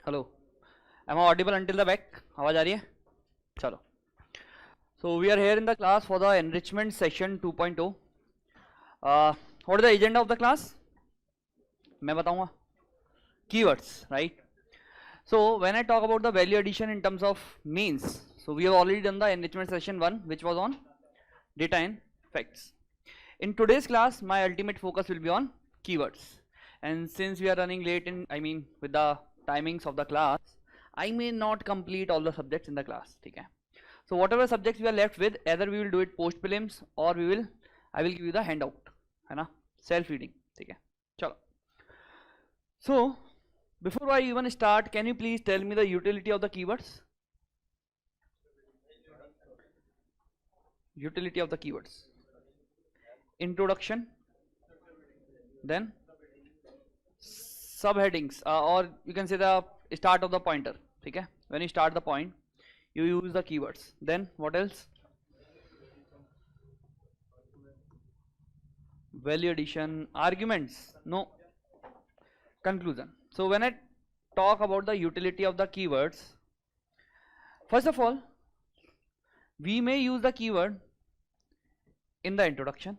Hello, am I audible until the back? आवाज आ रही है? चलो. So we are here in the class for the enrichment session 2.0. What is the agenda of the class? मैं बताऊंगा. Keywords, right? So when I talk about the value addition in terms of means, so we have already done the enrichment session 1, which was on data and facts. In today's class, my ultimate focus will be on keywords. And since we are running late with the timings of the class, I may not complete all the subjects in the class. Okay? So whatever subjects we are left with, either we will do it post prelims or I will give you the handout, है ना? Self reading. Okay? चलो. So before I even start, can you please tell me the utility of the keywords? Utility of the keywords. Introduction, then subheadings, or you can say the start of the pointer. Okay? When you start the point, you use the keywords. Then what else? Value addition, arguments, no. Conclusion. So when I talk about the utility of the keywords, first of all, we may use the keyword in the introduction.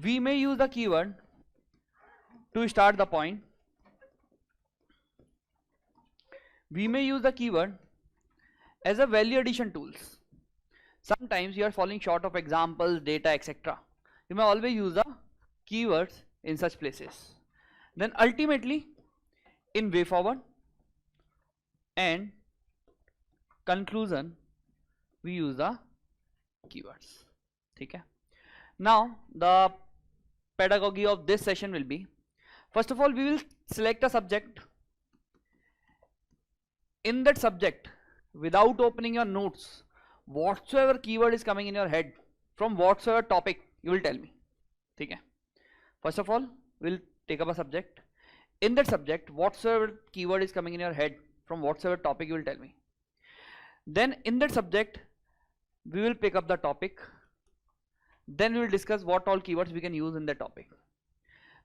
We may use the keyword to start the point. We may use the keyword as a value addition tools. Sometimes you are falling short of examples, data, etc. You may always use the keywords in such places. Then ultimately, in way forward and conclusion, we use the keywords. Okay? Now the pedagogy of this session will be, first of all, we will select a subject. In that subject, without opening your notes, whatsoever keyword is coming in your head from whatsoever topic, you will tell me. Okay? First of all, we'll take up a subject. In that subject, whatsoever keyword is coming in your head from whatsoever topic, you will tell me. Then in that subject, we will pick up the topic. Then we will discuss what all keywords we can use in that topic.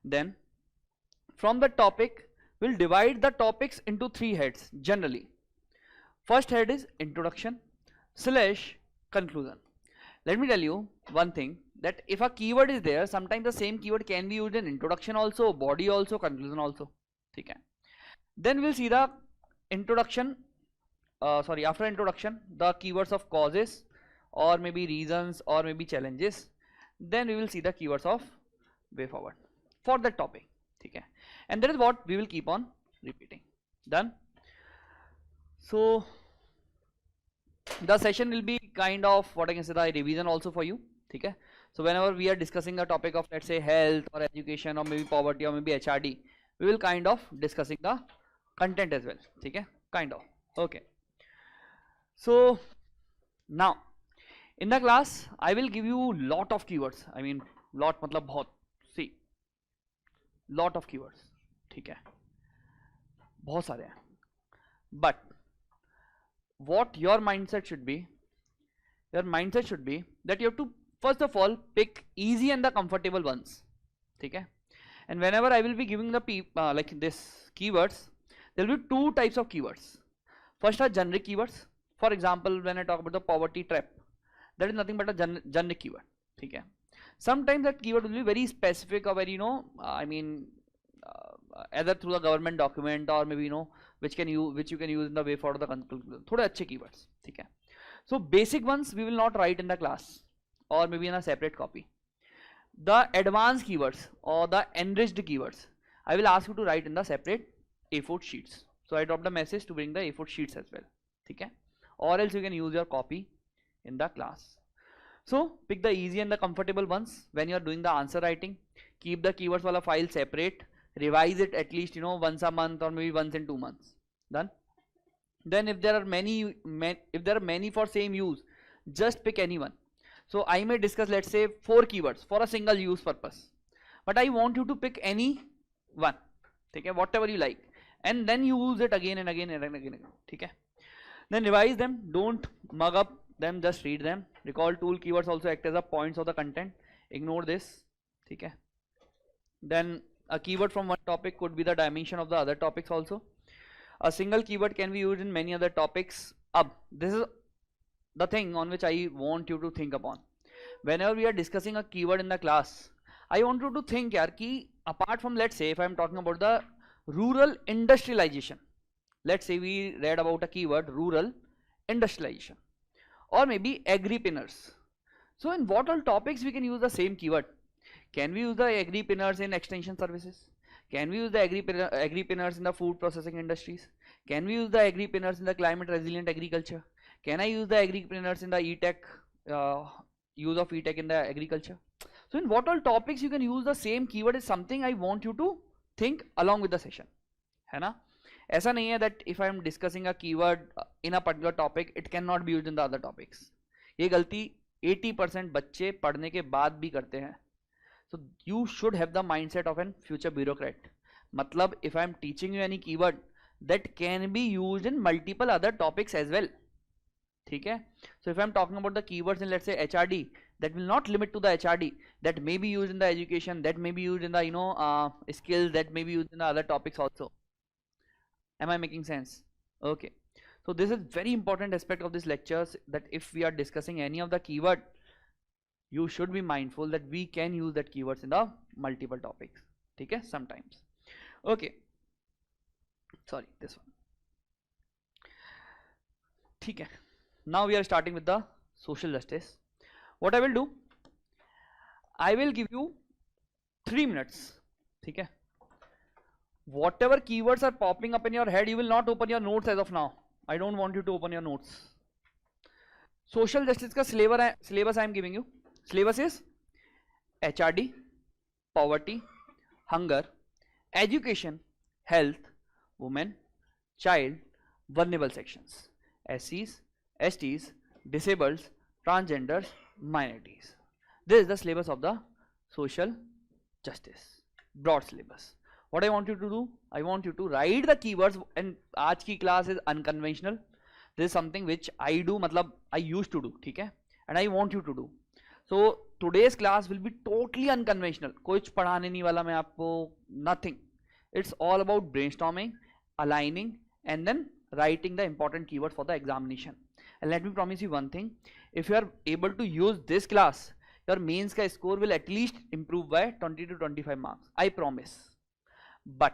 Then from the topic, we'll divide the topics into 3 heads generally. First head is introduction / conclusion. Let me tell you one thing, that if a keyword is there, sometimes the same keyword can be used in introduction also, body also, conclusion also. Okay? Then we'll see the introduction, after introduction, the keywords of causes or maybe reasons or maybe challenges. Then we will see the keywords of way forward for that topic. Okay? And that is what we will keep on repeating. Done? So the session will be kind of what I can say, the revision also for you. Okay? So whenever we are discussing a topic of, let's say, health or education or maybe poverty or maybe HRD, we will kind of discussing the content as well. Okay? Kind of. Okay. So now in the class, I will give you lot of keywords. I mean lot matlab bahut. See, lot of keywords. ठीक है, बहुत सारे हैं. But what your mindset should be, that you have to first of all pick easy and the comfortable ones. Okay? And whenever I will be giving the like this keywords, there will be 2 types of keywords. First are generic keywords. For example, when I talk about the poverty trap, that is nothing but a generic keyword. Okay? Sometimes that keyword will be very specific or very, either through the government document or maybe which you can use in the way for the conclusion. थोड़े अच्छे keywords. ठीक है? So basic ones we will not write in the class or maybe in a separate copy. The advanced keywords or the enriched keywords, I will ask you to write in the separate A4 sheets. So I dropped a message to bring the A4 sheets as well. Okay? Or else you can use your copy in the class. So pick the easy and the comfortable ones when you are doing the answer writing. Keep the keywords wala file separate. Revise it at least once a month or maybe once in 2 months. Done? Then if there are many for same use, just pick any one. So I may discuss, let's say, 4 keywords for a single use purpose, but I want you to pick any one. Okay? Whatever you like, and then you use it again and again and again. Okay? Then revise them. Don't mug up them, just read them. Recall tool keywords also act as a points of the content. Ignore this. Okay? Then a keyword from one topic could be the dimension of the other topics also. A single keyword can be used in many other topics. This is the thing on which I want you to think upon. Whenever we are discussing a keyword in the class, I want you to think yaar ki apart from, let's say if I am talking about the rural industrialization, let's say we read about a keyword rural industrialization, or maybe agripreneurs. So in what all topics we can use the same keyword? Can we use the agripreneurs in extension services? Can we use the agripreneurs in the food processing industries? Can we use the agripreneurs in the climate resilient agriculture? Can I use the agripreneurs in the e-tech, use of e-tech in the agriculture? So in what all topics you can use the same keyword is something I want you to think along with the session, है ना? ऐसा नहीं है that if I am discussing a keyword in a particular topic, it cannot be used in the other topics. ये गलती 80% बच्चे पढ़ने के बाद भी करते हैं. So you should have the mindset of a future bureaucrat. मतलब if I am teaching you any keyword, that can be used in multiple other topics as well. ठीक है? So if I am talking about the keywords in, let's say, HRD, that will not limit to the HRD. That may be used in the education, that may be used in the skills, that may be used in the other topics also. Am I making sense? Okay. So this is very important aspect of this lectures, that if we are discussing any of the keyword, you should be mindful that we can use that keywords in the multiple topics. Okay, sometimes. Okay. Sorry, this one. Okay. Now we are starting with the social justice. What I will do, I will give you 3 minutes. Okay. Whatever keywords are popping up in your head, you will not open your notes as of now. I don't want you to open your notes. Social justice का syllabus I am giving you. Syllabus is HRD, poverty, hunger, education, health, women, child, vulnerable sections, SCs, STs, disabled, transgenders, minorities. This is the syllabus of the social justice, broad syllabus. What I want you to do, I want you to write the keywords, and आज की class is unconventional. This is something which I do, मतलब I used to do, ठीक है? And I want you to do. So today's class will be totally unconventional. कुछ पढ़ाने नहीं वाला मैं आपको, nothing. It's all about brainstorming, aligning, and then writing the important keywords for the examination. And let me promise you one thing: if you are able to use this class, your mains का score will at least improve by 20 to 25 marks. I promise. But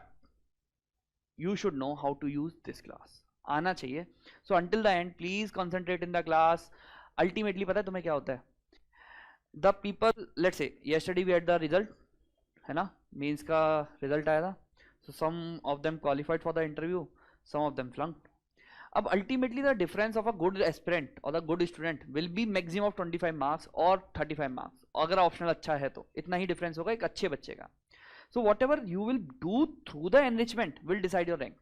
you should know how to use this class. आना चाहिए. So until the end, please concentrate in the class. Ultimately पता है तुम्हें क्या होता है? The people, let's say yesterday we had the result, है ना? Mains का result आया था. So some of them qualified for the interview, some of them flunked. अब ultimately the difference of a good aspirant or the good student will be maximum of 25 marks or 35 marks. अगर optional अच्छा है तो इतना ही difference होगा एक अच्छे बच्चे का. So whatever you will do through the enrichment will decide your rank.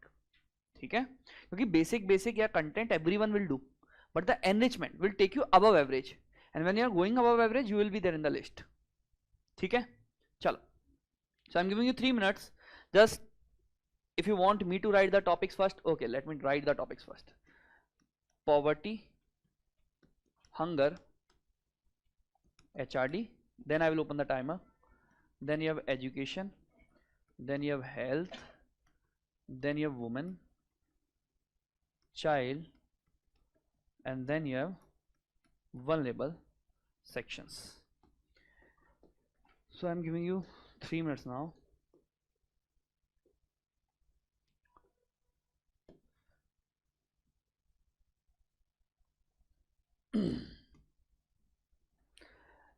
ठीक है? क्योंकि basic या content everyone will do, but the enrichment will take you above average, and when you are going above average, you will be there in the list. ठीक है? चलो. So I'm giving you 3 minutes. Just if you want me to write the topics first, okay, let me write the topics first. Poverty, hunger, HRD. Then I will open the timer. Then you have education. Then you have health. Then you have women, child, and then you have vulnerable sections. So I'm giving you 3 minutes now.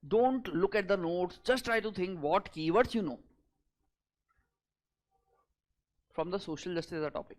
Don't look at the notes, just try to think what keywords you know from the social justice as a topic.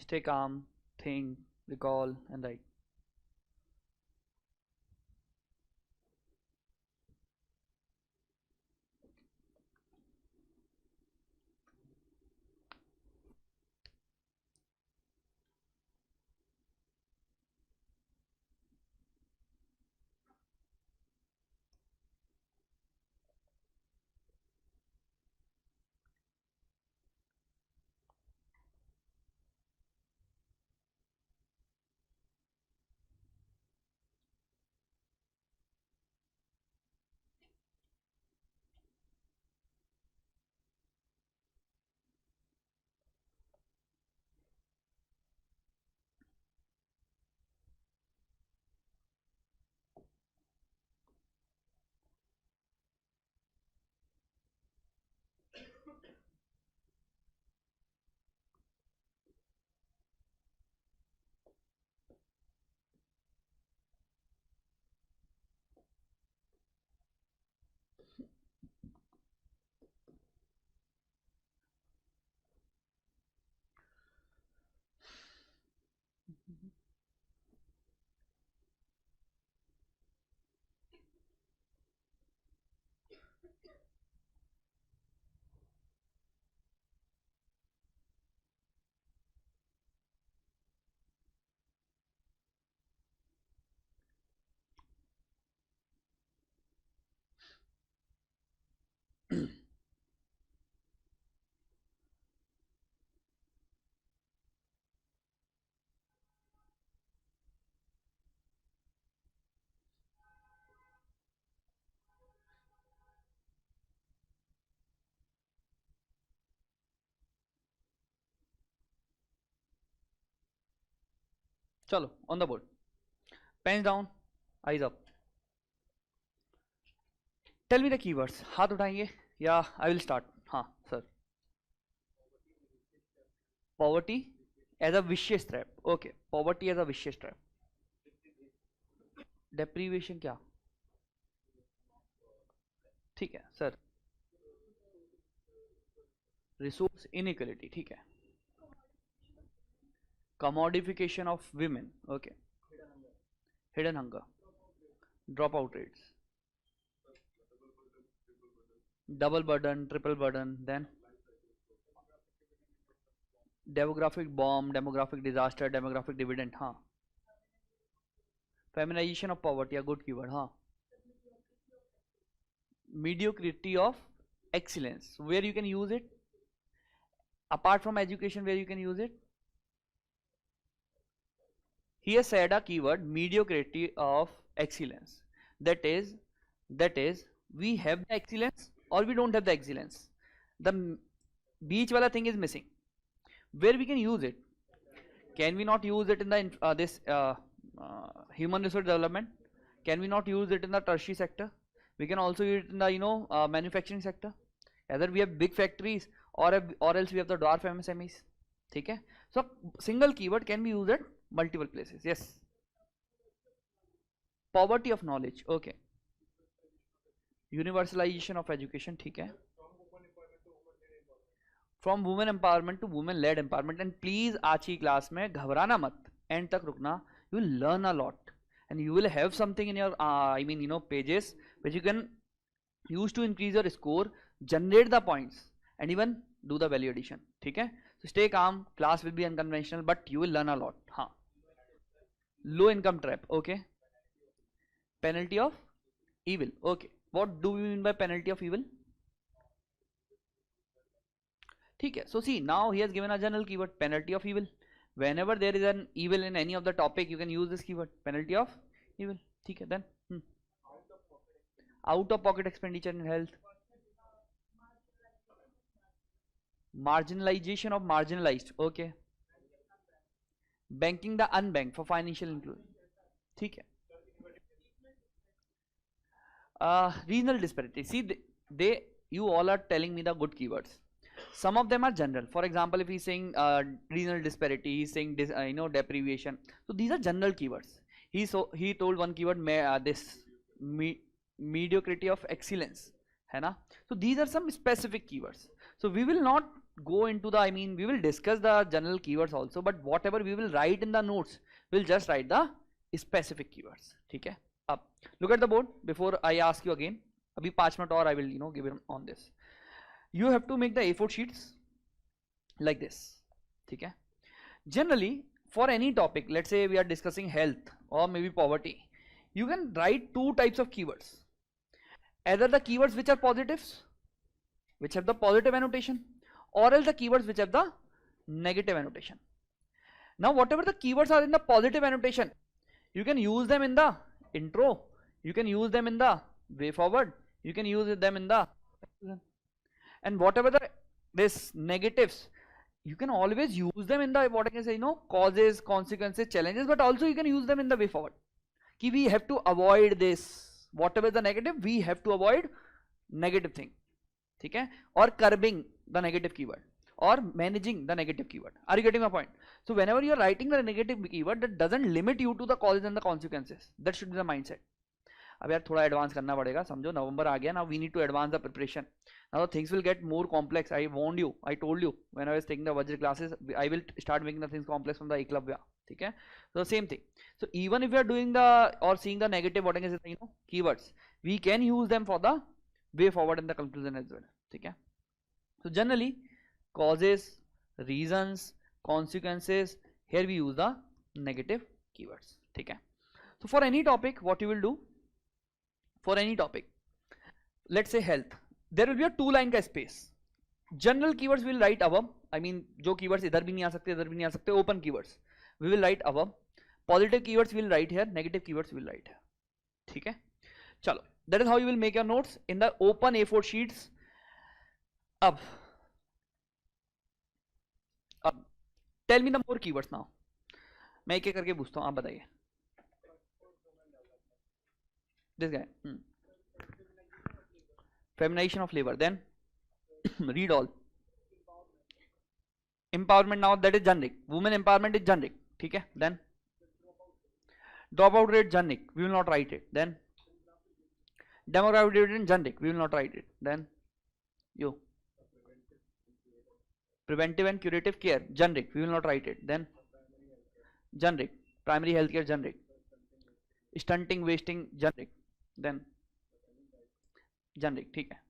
Stay calm, think, recall, and write. Chalo, on the board. Pens down, eyes up. Tell me the keywords. हाथ उठाएंगे या I will start. हाँ sir. Poverty as a vicious trap. Okay. Poverty as a vicious trap. Deprivation क्या? ठीक है sir. Resource inequality. ठीक है. Commodification of women. Okay. Hidden hunger. Dropout rates. Double burden, triple burden. Then demographic bomb, demographic disaster, demographic dividend. हाँ. Feminization of poverty. A good keyword. हाँ. Mediocrity of excellence. Where you can use it? Apart from education, where you can use it? He has said a keyword, mediocrity of excellence. That is we have the excellence or we don't have the excellence. The beach wala thing is missing. Where we can use it? Can we not use it in the human resource development? Can we not use it in the tertiary sector? We can also use it in the manufacturing sector. Either we have big factories or else we have the dwarf MSMEs. Okay? So single keyword can be used at multiple places. Yes. Poverty of knowledge. Okay. Universalization of education. ठीक है. From women empowerment to women led empowerment. And please आज की class में घबराना मत, end तक रुकना. You will learn a lot and you will have something in your pages which you can use to increase your score, generate the points and even do the value addition. ठीक है. So stay calm. Class will be unconventional but you will learn a lot. हाँ. Low income trap. Okay. Penalty of evil. Okay. What do we mean by penalty of evil? ठीक है. So see, now he has given a general keyword, penalty of evil. Whenever there is an evil in any of the topic, you can use this keyword, penalty of evil. ठीक है. Then out of pocket expenditure in health. Marginalization of marginalized. Okay. Banking the unbanked for financial inclusion. ठीक है. Regional disparity. See, you all are telling me the good keywords. Some of them are general. For example, if he's saying regional disparity, he's saying deprivation. So these are general keywords. He told one keyword, mediocrity of excellence. है ना? So these are some specific keywords. So we will not go into the, I mean, we will discuss the general keywords also, but whatever we will write in the notes, we'll just write the specific keywords. ठीक है? अब look at the board before I ask you again. अभी 5 minutes और I will, you know, give it on this. You have to make the A4 sheets like this. ठीक है? Generally, for any topic, let's say we are discussing health or maybe poverty, you can write 2 types of keywords. Either the keywords which are positives, which have the positive annotation, or else the keywords which have the negative annotation. Now whatever the keywords are in the positive annotation, you can use them in the intro, you can use them in the way forward, you can use them in the, and whatever the this negatives, you can always use them in the, what I can say, you know, causes, consequences, challenges, but also you can use them in the way forward. Ki we have to avoid this, whatever the negative, we have to avoid negative thing. ठीक है? Or curbing the negative keyword, or managing the negative keyword. Are you getting my point? So whenever you are writing the negative keyword, that doesn't limit you to the causes and the consequences. That should be the mindset. अब यार थोड़ा advance करना पड़ेगा, समझो नवंबर आ गया ना, we need to advance the preparation. Now the things will get more complex. I warned you, I told you when I was taking the Vajra classes, I will start making the things complex from the Eklavya. ठीक है? So same thing. So even if you are doing the or seeing the negative, what I can say, you know, keywords, we can use them for the way forward in the conclusion as well. ठीक है? So generally, causes, reasons, consequences, here we use the negative keywords. ठीक है? So for any topic, what you will do, for any topic, let's say health, there will be a 2-line का space. General keywords we will write above, I mean जो keywords इधर भी नहीं आ सकते, इधर भी नहीं आ सकते, open keywords we will write above. Positive keywords we will write here, negative keywords we will write here. ठीक है? चलो, that is how you will make your notes in the open A4 sheets. अब tell me the more keywords now. मैं एक एक करके पूछता हूँ, आप बताइए. This guy. Feminization of labor. Then read all. Empowerment, now that is generic. Women empowerment is generic. ठीक है? Then dropout rate generic. We will not write it. Then demographic dividend generic. We will not write it. Then you. Preventive and curative care generic. We will not write it. Then generic. Primary health care generic. Stunting, wasting generic. Then generic. ठीक है?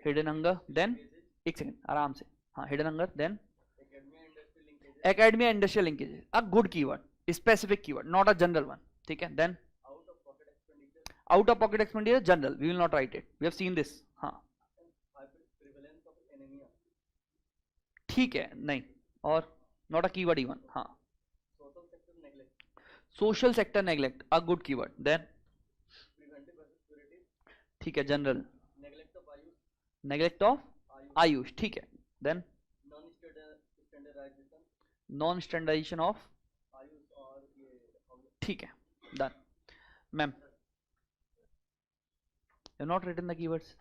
Hidden hunger. Then एक second आराम से. हाँ, hidden hunger. Then academia industrial linkages. A good keyword, specific keyword, not a general one. ठीक है? Then out of pocket expenditure general. We will not write it. We have seen this. हाँ. ठीक है? नहीं. और not a keyword even. हाँ. Social sector neglect. A good keyword. Then ठीक है? General. Neglect of Ayush. ठीक है? Then non standardization of ठीक है? Done. Ma'am, you have not written the keywords.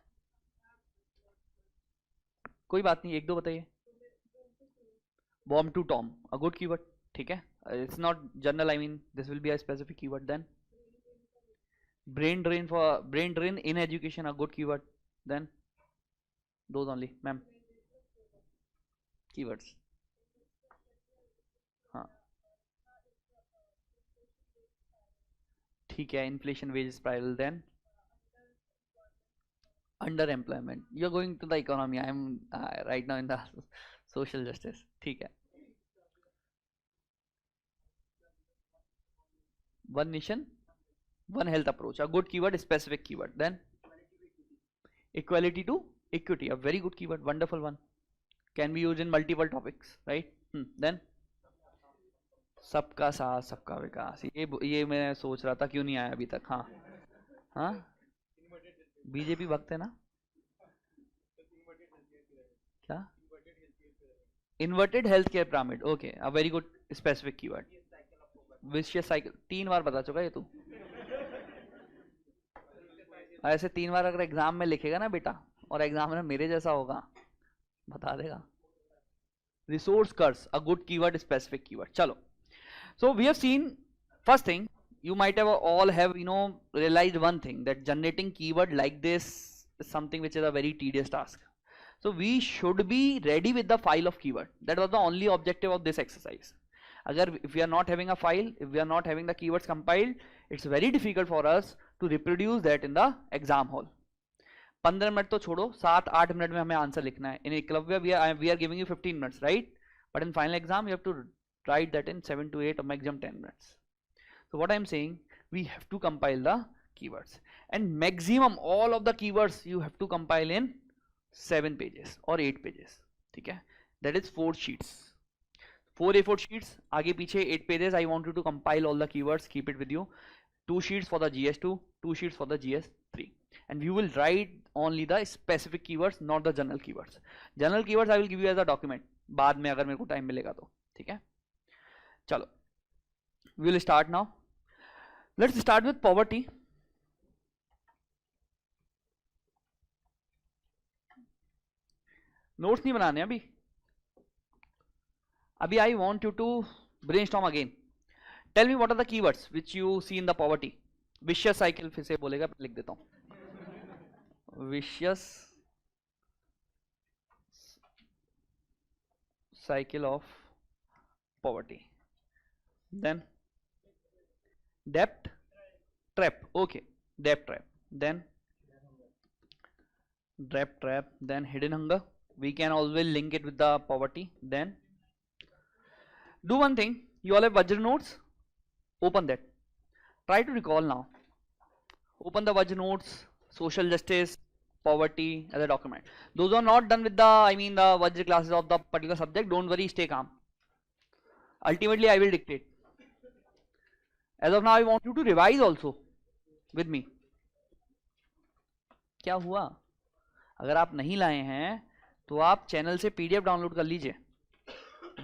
कोई बात नहीं, एक दो बताइए. Bomb to Tom, a good keyword. ठीक है? It's not general, I mean this will be a specific keyword. Then brain drain in education, a good keyword. Then those only. Ma'am, keywords. हाँ, ठीक है? Inflation, wage spiral. Then underemployment. You are going to the economy. I am right now in the social justice. ठीक है? One nation, one health approach. A good keyword, specific keyword. Then equality to equity. A very good keyword, wonderful one. Can be used in multiple topics, right? Then सबका साथ सबका विकास. ये मैं सोच रहा था क्यों नहीं आया अभी तक. हाँ हाँ, बीजेपी भक्त है ना. क्या? Inverted healthcare pyramid. Okay, a very good specific keyword. Vicious cycle. 3 बार बता चुका ये तू. ऐसे 3 बार अगर एग्जाम में लिखेगा ना बेटा, और एग्जाम में मेरे जैसा होगा, बता देगा. Resource curse, a good keyword, specific keyword. चलो. So we have seen first thing. You might have all have realized one thing, that generating keyword like this is something which is a very tedious task. So we should be ready with the file of keyword. That was the only objective of this exercise. Agar if we are not having a file, if we are not having the keywords compiled, it's very difficult for us to reproduce that in the exam hall. 15 minute तो छोड़ो, 7-8 minute में हमें answer लिखना है. In Eklavya we are giving you 15 minutes, right? But in final exam you have to write that in 7 to 8 or maximum 10 minutes. So what I am saying, we have to compile the keywords, and maximum all of the keywords you have to compile in 7 pages or 8 pages. ठीक है? That is 4 sheets. 4 A4 sheets, आगे पीछे 8 pages. I want you to compile all the keywords, keep it with you. 2 sheets for the GS2, 2 sheets for the GS3, and you will write only the specific keywords, not the general keywords. General keywords I will give you as a document बाद में अगर मेरे को time मिलेगा तो. ठीक है? चलो, we will start now. Let's start with poverty. Notes नहीं बनाने अभी. अभी I want you to brainstorm again. Tell me what are the keywords which you see in the poverty. Vicious cycle फिर से बोलेगा, लिख देता हूँ. Vicious cycle of poverty. Then debt trap. Okay, debt trap. Then debt trap. Then hidden hunger. We can always link it with the poverty. Then do one thing. You all have Vajra notes. Open that. Try to recall now. Open the Vajra notes. Social justice, poverty as a document. Those are not done with the, the Vajra classes of the particular subject. Don't worry, stay calm. Ultimately, I will dictate. As of now, I want you to revise also with me. क्या हुआ? अगर आप नहीं लाए हैं तो आप channel से PDF डाउनलोड कर लीजिए.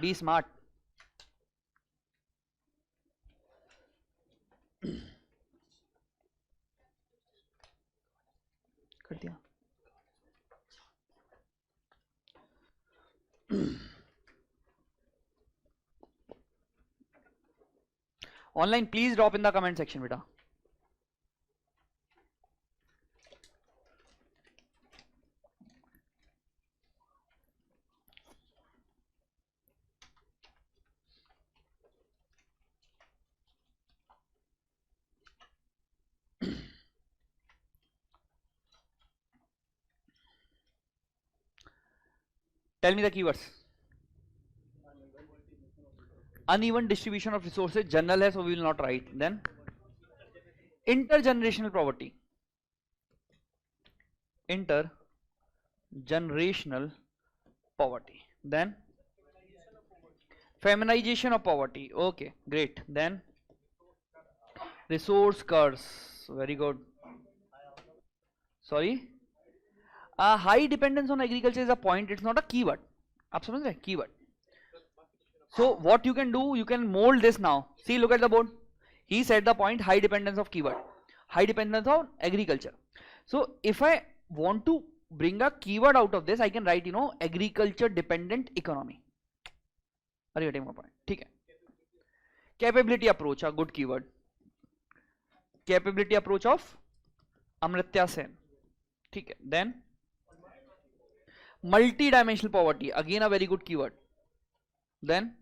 Be smart. कर दिया. Online, please drop in the comment section, beta. Tell me the keywords. Uneven distribution of resources, general है, so we will not write. Then intergenerational poverty. Intergenerational poverty. Then feminization of poverty. Okay, great. Then resource curse. Very good. Sorry. High dependence on agriculture is a point. It's not a keyword. आप समझ रहे? Keyword. So what you can do, you can mold this now. See, look at the board. He said the point, high dependence of keyword, high dependence on agriculture. So if I want to bring a keyword out of this, I can write, agriculture dependent economy. Are you getting my point? ठीक है. Capability approach, a good keyword. Capability approach of Amritya Sen. ठीक है. Then multi-dimensional poverty, again a very good keyword. Then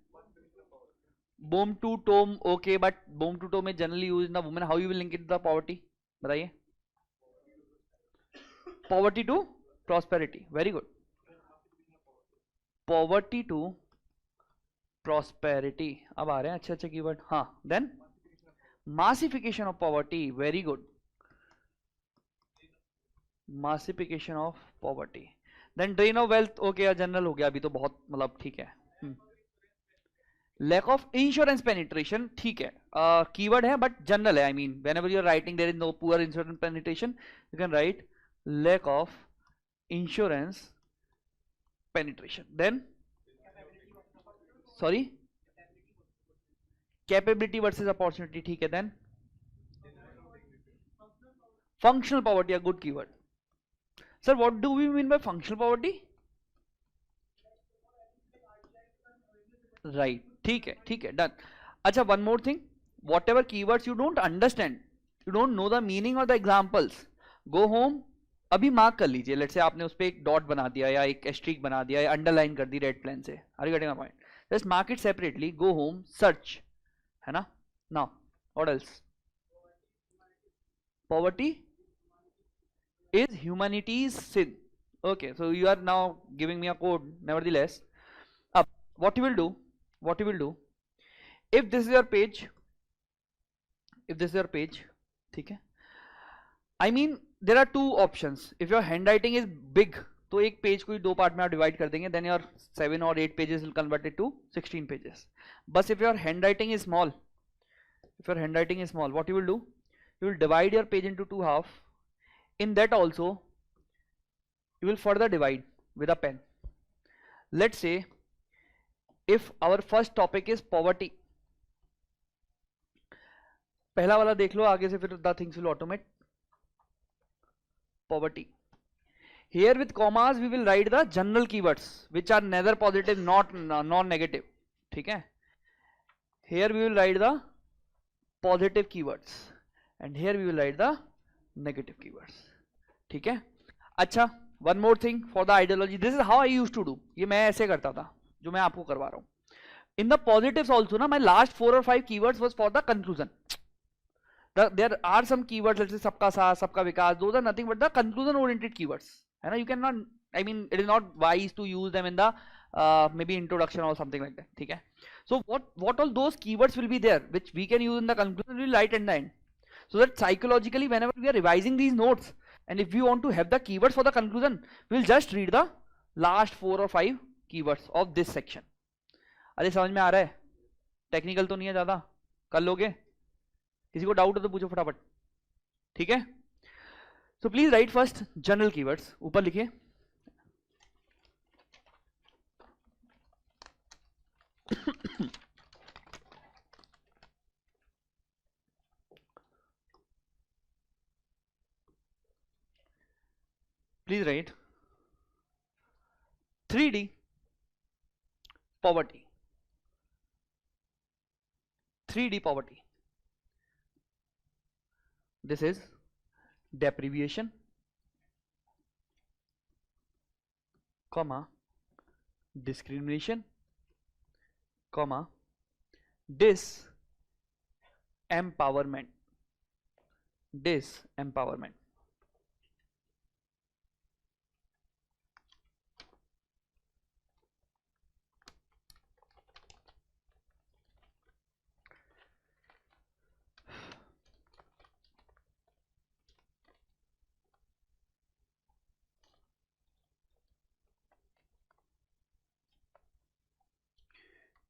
bomb to tome. Okay, but bomb to tome is generally used in the women. How you will link it to the poverty? बताइए. Poverty to prosperity. Very good. Poverty to prosperity. अब आ रहे हैं अच्छे अच्छे keyword. हाँ. Then massification of poverty. Very good. Massification of poverty. Then drain of wealth. Okay, general हो गया अभी तो बहुत मतलब ठीक है. Lack of insurance penetration. ठीक है. Keyword है but जनरल है. Whenever you are writing there is no poor insurance penetration, you can write lack of insurance penetration. Then sorry, capability versus opportunity. ठीक है. Then functional poverty, a good keyword. Sir, what do we mean by functional poverty? Right. ठीक है. Done. अच्छा, one more thing. Whatever keywords you don't understand, you don't know the meaning or the examples, go home, अभी mark कर लीजिए, let's say आपने उस पर एक डॉट बना दिया या एक स्ट्रीक बना दिया या अंडरलाइन कर दी रेड पेन से, are you getting my point? Just mark it separately, go home, search, है ना? Now what else? Poverty is humanity's sin. Okay, so you are now giving me a code. Nevertheless, up, what you will do, if this is your page, ठीक है, I mean there are two options. If your handwriting is big, तो एक page को दो part में आप divide कर देंगे, then your 7 or 8 pages will convert it to 16 pages. But if your handwriting is small, what you will do? You will divide your page into two half. In that also you will further divide with a pen. Let's say if our first topic is poverty, पहला वाला देख लो आगे से, फिर the things will automate. Poverty, here with commas we will write the general keywords which are neither positive not non-negative, ठीक है? Here we will write the positive keywords and here we will write the negative keywords, ठीक है? अच्छा, one more thing for the ideology, this is how I used to do. ये मैं ऐसे करता था जो मैं आपको करवा रहा हूँ. In the positives also ना, my last 4 or 5 keywords was for the conclusion. There are some keywords, let's say सबका साथ, सबका विकास, those are nothing but the conclusion oriented keywords, है ना? You cannot, I mean it is not wise to use them in the maybe introduction or something like that, ठीक है? So what all those keywords will be there which we can use in the conclusion, we will write at the end. So that psychologically whenever we are revising these notes and if we want to have the keywords for the conclusion, we will just read the last 4 or 5 keywords of this section. अरे समझ में आ रहा है? Technical तो नहीं है ज़्यादा, कर लोगे? किसी को डाउट हो तो पूछो फटाफट, ठीक है? So please write first general keywords, ऊपर लिखिए. Please write 3D poverty. 3D poverty. This is deprivation, comma, discrimination, comma, disempowerment. Disempowerment.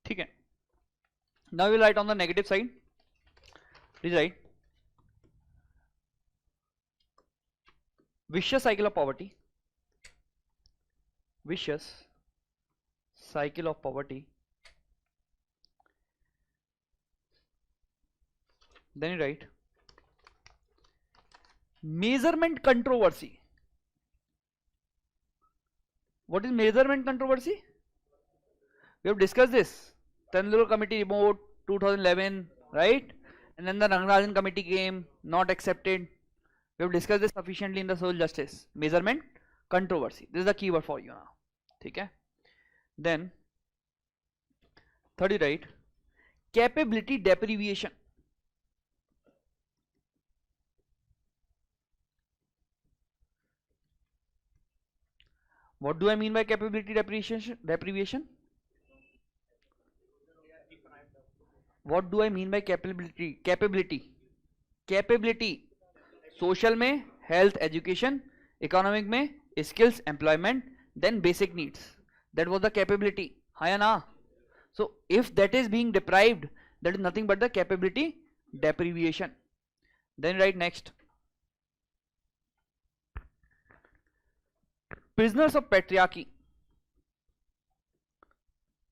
ठीक है? Now we will write on the negative side. Please write vicious cycle of poverty. Vicious cycle of poverty. Then you write measurement controversy. What is measurement controversy? We have discussed this. Tendulkar committee report 2011, right? And then the Rangarajan committee came, not accepted. We have discussed this sufficiently in the social justice. Measurement controversy. This is the keyword for you now. ठीक है? Then third you write capability deprivation. What do I mean by capability deprivation? What do I mean by capability? Capability. Social में health, education, economic में skills, employment, then basic needs. That was the capability. हाँ या ना? So if that is being deprived, that is nothing but the capability deprivation. Then write next. Prisoners of patriarchy.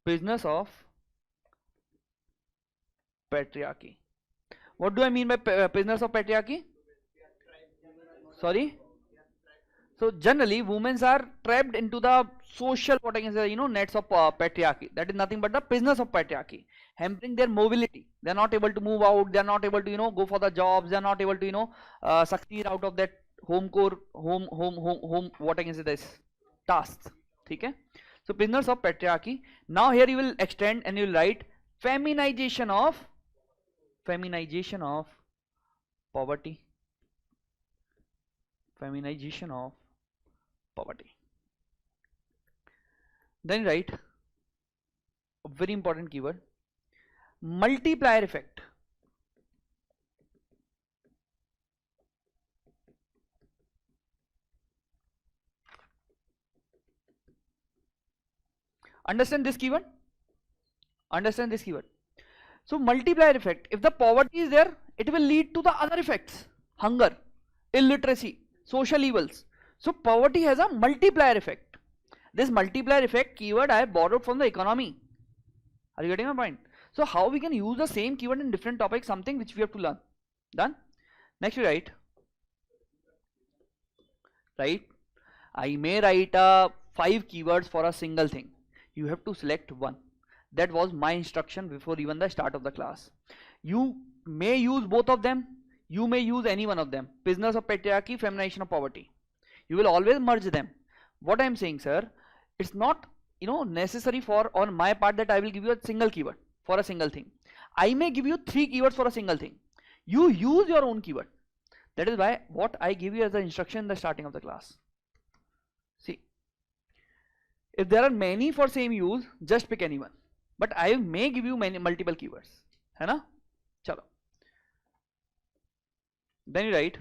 Prisoners of patriarchy. What do I mean by prisoners of patriarchy? Sorry? So generally women are trapped into the social, what I can say, nets of patriarchy. That is nothing but the prisoners of patriarchy, hampering their mobility. They are not able to move out, they are not able to go for the jobs, they are not able to succeed out of that home core, home, what I can say this, tasks. Okay. So prisoners of patriarchy. Now here you will extend and you will write feminization of poverty. Feminization of poverty. Then write a very important keyword, multiplier effect. Understand this keyword? Understand this keyword. So multiplier effect, if the poverty is there, it will lead to the other effects, hunger, illiteracy, social evils. So poverty has a multiplier effect. This multiplier effect keyword I have borrowed from the economy. Are you getting my point? So how we can use the same keyword in different topics, something which we have to learn. Done? Next you write, I may write 5 keywords for a single thing. You have to select one. That was my instruction before even the start of the class. You may use both of them. You may use any one of them. Prisoners of patriarchy, feminization of poverty. You will always merge them. What I am saying, sir, it's not necessary for on my part that I will give you a single keyword for a single thing. I may give you 3 keywords for a single thing. You use your own keyword. That is why what I give you as the instruction in the starting of the class. See, if there are many for same use, just pick anyone. But I may give you multiple keywords. है ना? चलो. Then you write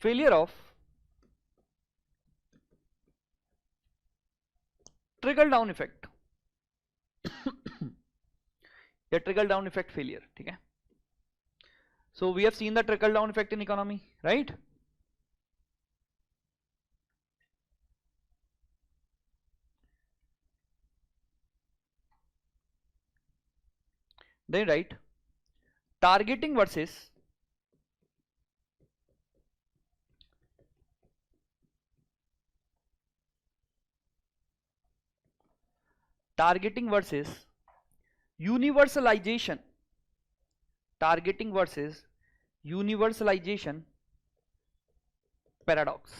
failure of trickle down effect. The trickle down effect failure. Okay. So we have seen the trickle down effect in economy, right? Then write targeting versus universalization. Targeting versus universalization paradox.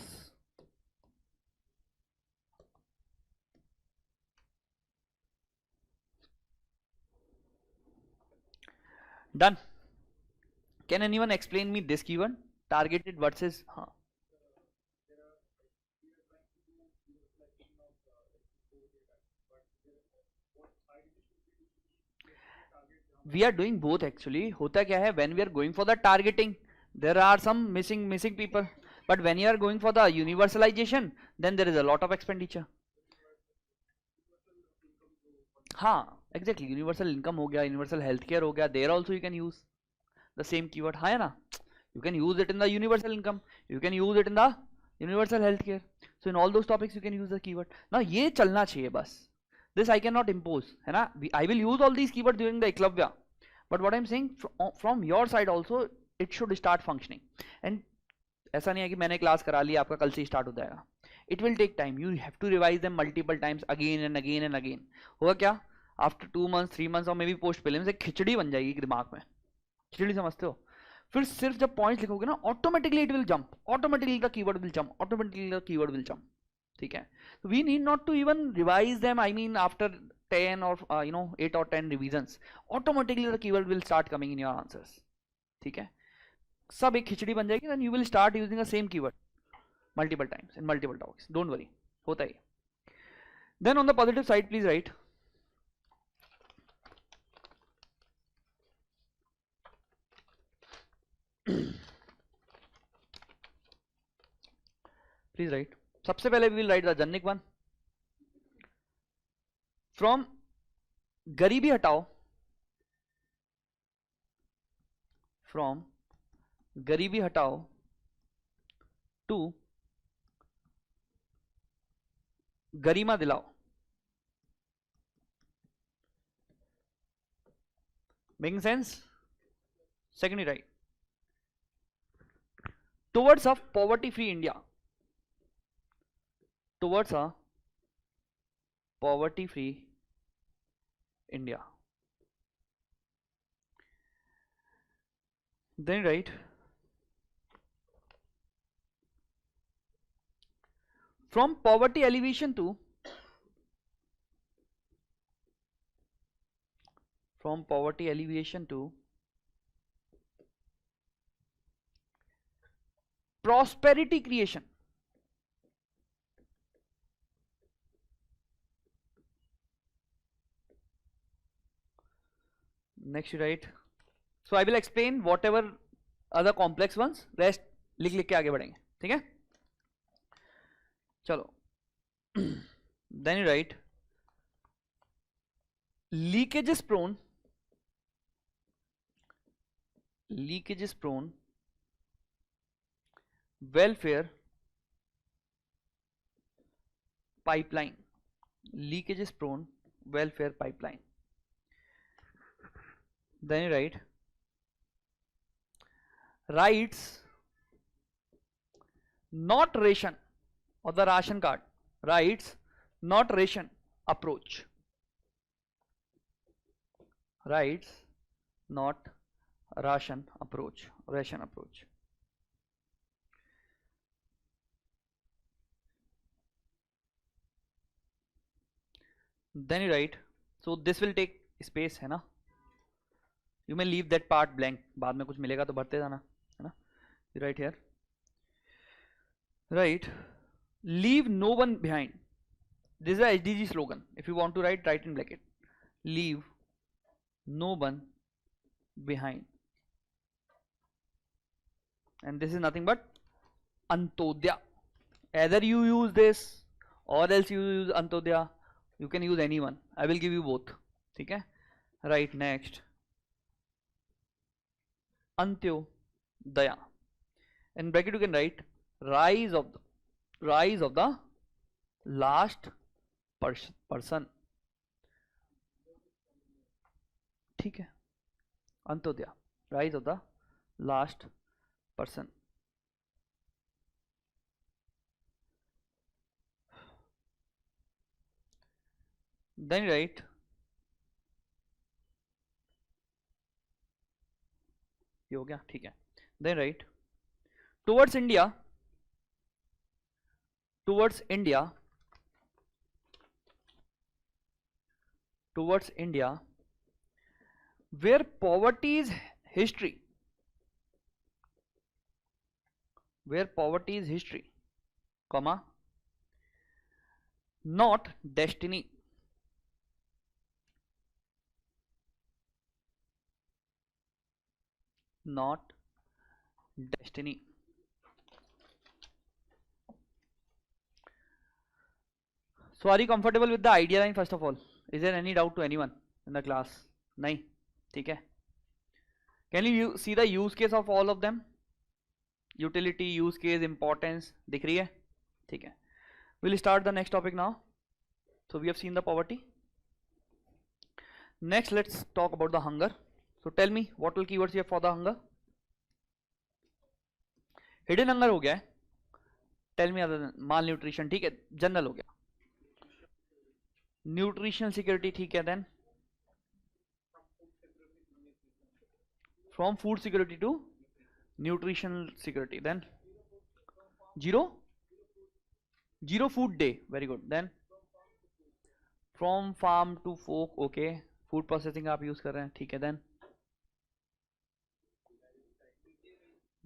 Done. Can anyone explain me this keyword? Targeted versus we are doing both actually. होता क्या है, when we are going for the targeting, there are some missing people. But when you are going for the universalization, then there is a lot of expenditure. हाँ, exactly. Universal income हो गया, universal healthcare हो गया. There also you can use the same keyword. हाँ है ना? You can use it in the universal income. You can use it in the universal healthcare. So in all those topics you can use the keyword. Now ये चलना चाहिए बस. This I cannot impose, है ना? I will use all these keywords during the eklavya. But what I am saying from your side also, it should start functioning. And ऐसा नहीं है कि मैंने क्लास करा ली आपका कल से स्टार्ट हो जाएगा. It will take time. You have to revise them multiple times again and again and again. होगा क्या? After 2 months, 3 months और maybe post prelims एक खिचड़ी बन जाएगी दिमाग में. खिचड़ी समझते हो? फिर सिर्फ जब पॉइंट्स लिखोगे ना, automatically it will jump, automatically the keyword will jump, automatically the keyword will jump. ठीक है? We need not to even revise them. I mean, after 10 or 8 or 10 revisions, automatically the keyword will start coming in your answers. ठीक है? सब एक खिचड़ी बन जाएगी. Then you will start using the same keyword multiple times in multiple topics. Don't worry, होता है. Then on the positive side, please write please write. सबसे पहले we will write the generic one. From गरीबी हटाओ, from गरीबी हटाओ to गरिमा दिलाओ. Making sense? Secondly, right. Towards a poverty-free India. Towards a poverty-free India. then write from poverty alleviation to prosperity creation. Next you write, so I will explain whatever other complex ones, rest लिख लिख के आगे बढ़ेंगे, ठीक है? चलो then you write leakages prone welfare pipeline. Leakages prone welfare pipeline. Then you write rights not ration or the ration card, rights not ration approach, rights not ration approach. Then you write, so this will take space है ना, you may leave that part blank, बाद में कुछ मिलेगा तो भरते जाना है ना. You write here, right, leave no one behind. This is a HDG slogan. If you want to write in bracket, leave no one behind, and this is nothing but Antodya. Either you use this or else you use Antodya. You can use anyone. I will give you both. ठीक है? Right, next Antyodaya. In bracket you can write rise of the last person. ठीक है? Antyodaya, rise of the last person. Then write ये हो गया, ठीक है? Then write towards India where poverty is history, comma, not destiny. Not destiny. So are you comfortable with the idea line first of all? Is there any doubt to anyone in the class? नहीं, ठीक है? Can you see the use case of all of them? Utility, use case, importance दिख रही है? ठीक है? We'll start the next topic now. So we have seen the poverty. Next let's talk about the hunger. So tell me what all keywords you have for the hunger. Hidden hunger हो गया है. Tell me other than malnutrition, ठीक है? General हो गया. Nutritional security, ठीक है? Then from food security to nutritional security. Then zero food day, very good. Then from farm to fork, okay, food processing आप यूज कर रहे हैं, ठीक है? Then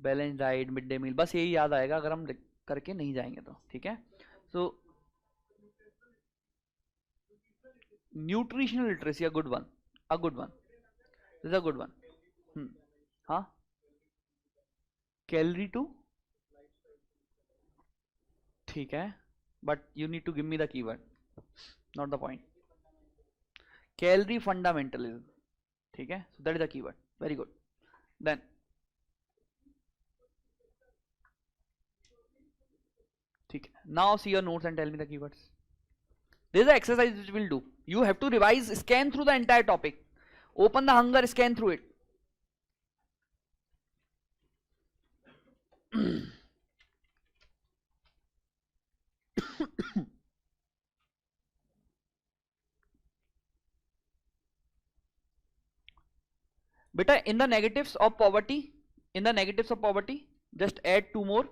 balance diet, mid day meal, बस यही याद आएगा अगर हम करके नहीं जाएंगे तो, ठीक है? So nutritional literacy, a good one, this a good one. हाँ, कैलोरी टू, ठीक है, but you need to give me the keyword, not the point. Calorie fundamentalism, ठीक है? So that is the keyword, very good. Then ठीक है, now see your notes and tell me the keywords. This is the exercise which we'll do. You have to revise, scan through the entire topic, open the hunger, scan through it. Beta, in the negatives of poverty, In the negatives of poverty, just add two more.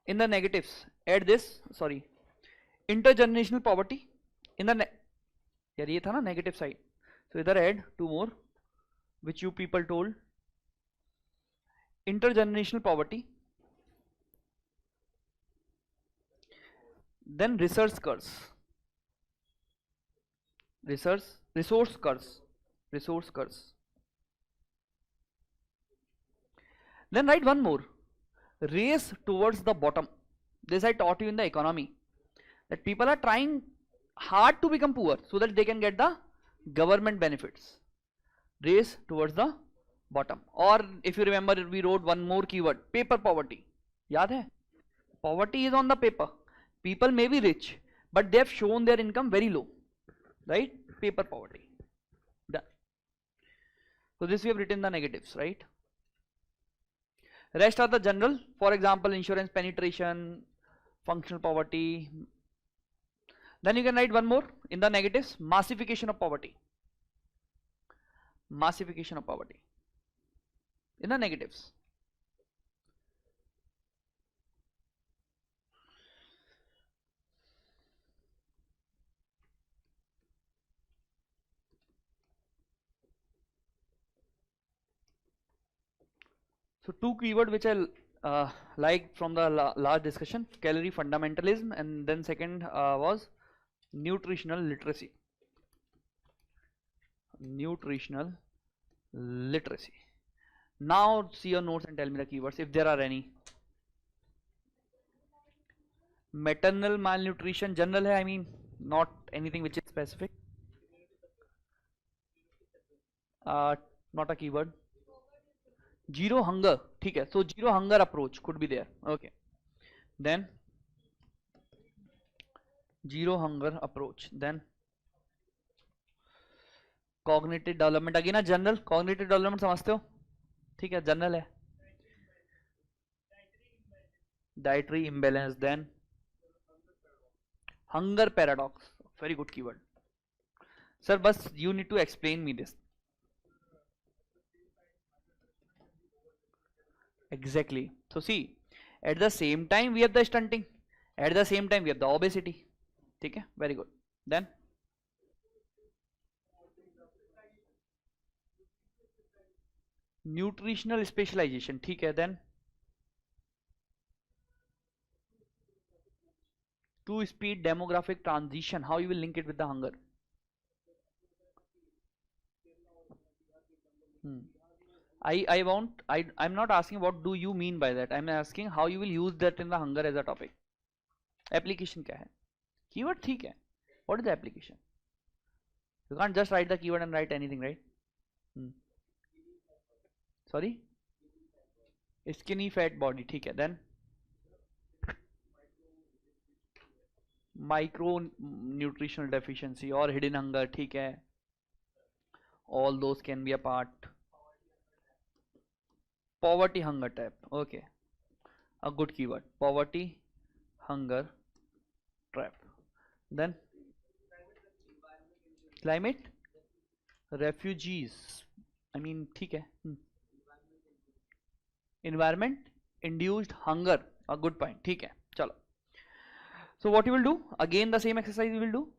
In the negatives, add this, sorry, intergenerational poverty. In the यार ये था ना negative side, so इधर add two more which you people told. Intergenerational poverty, then resource curse, resource curse. Then write one more, race towards the bottom. This I taught you in the economy, that people are trying hard to become poor so that they can get the government benefits. Race towards the bottom. Or if you remember, we wrote one more keyword, paper poverty. याद है? Poverty is on the paper. People may be rich, but they have shown their income very low, right? Paper poverty. Done. So this we have written the negatives, right? Rest are the general. For example, insurance penetration, functional poverty. Then you can write one more in the negatives, massification of poverty. Massification of poverty in the negatives. So two keyword which I liked from the last discussion, calorie fundamentalism, and then second was nutritional literacy. Nutritional literacy. Now see your notes and tell me the keywords if there are any. Maternal malnutrition general है, I mean not anything which is specific. Not a keyword. Zero hunger, ठीक है, so zero hunger approach could be there. Okay, then zero hunger approach, then cognitive development, again a general. Cognitive development समझते हो, ठीक है, general है. Dietary imbalance, then hunger paradox, very good keyword. Sir, बस you need to explain me this. Exactly. So see, at the same time we have the stunting, at the same time we have the obesity. ठीक है, very good. Then nutritional specialization, ठीक है. Then two speed demographic transition, how you will link it with the hunger. I'm not asking what do you mean by that, I'm asking how you will use that in the hunger as a topic. Application क्या है? Keyword ठीक है, what is the application? You can't just write the keyword and write anything, right? Sorry, skinny fat body, ठीक है. Then micro nutritional deficiency or hidden hunger, ठीक है, all those can be a part. Poverty hunger trap, okay, a good keyword, poverty hunger trap. Then climate refugees, I mean ठीक है. Environment induced hunger, a good point, ठीक है, चलो. So what you will do, again the same exercise you will do.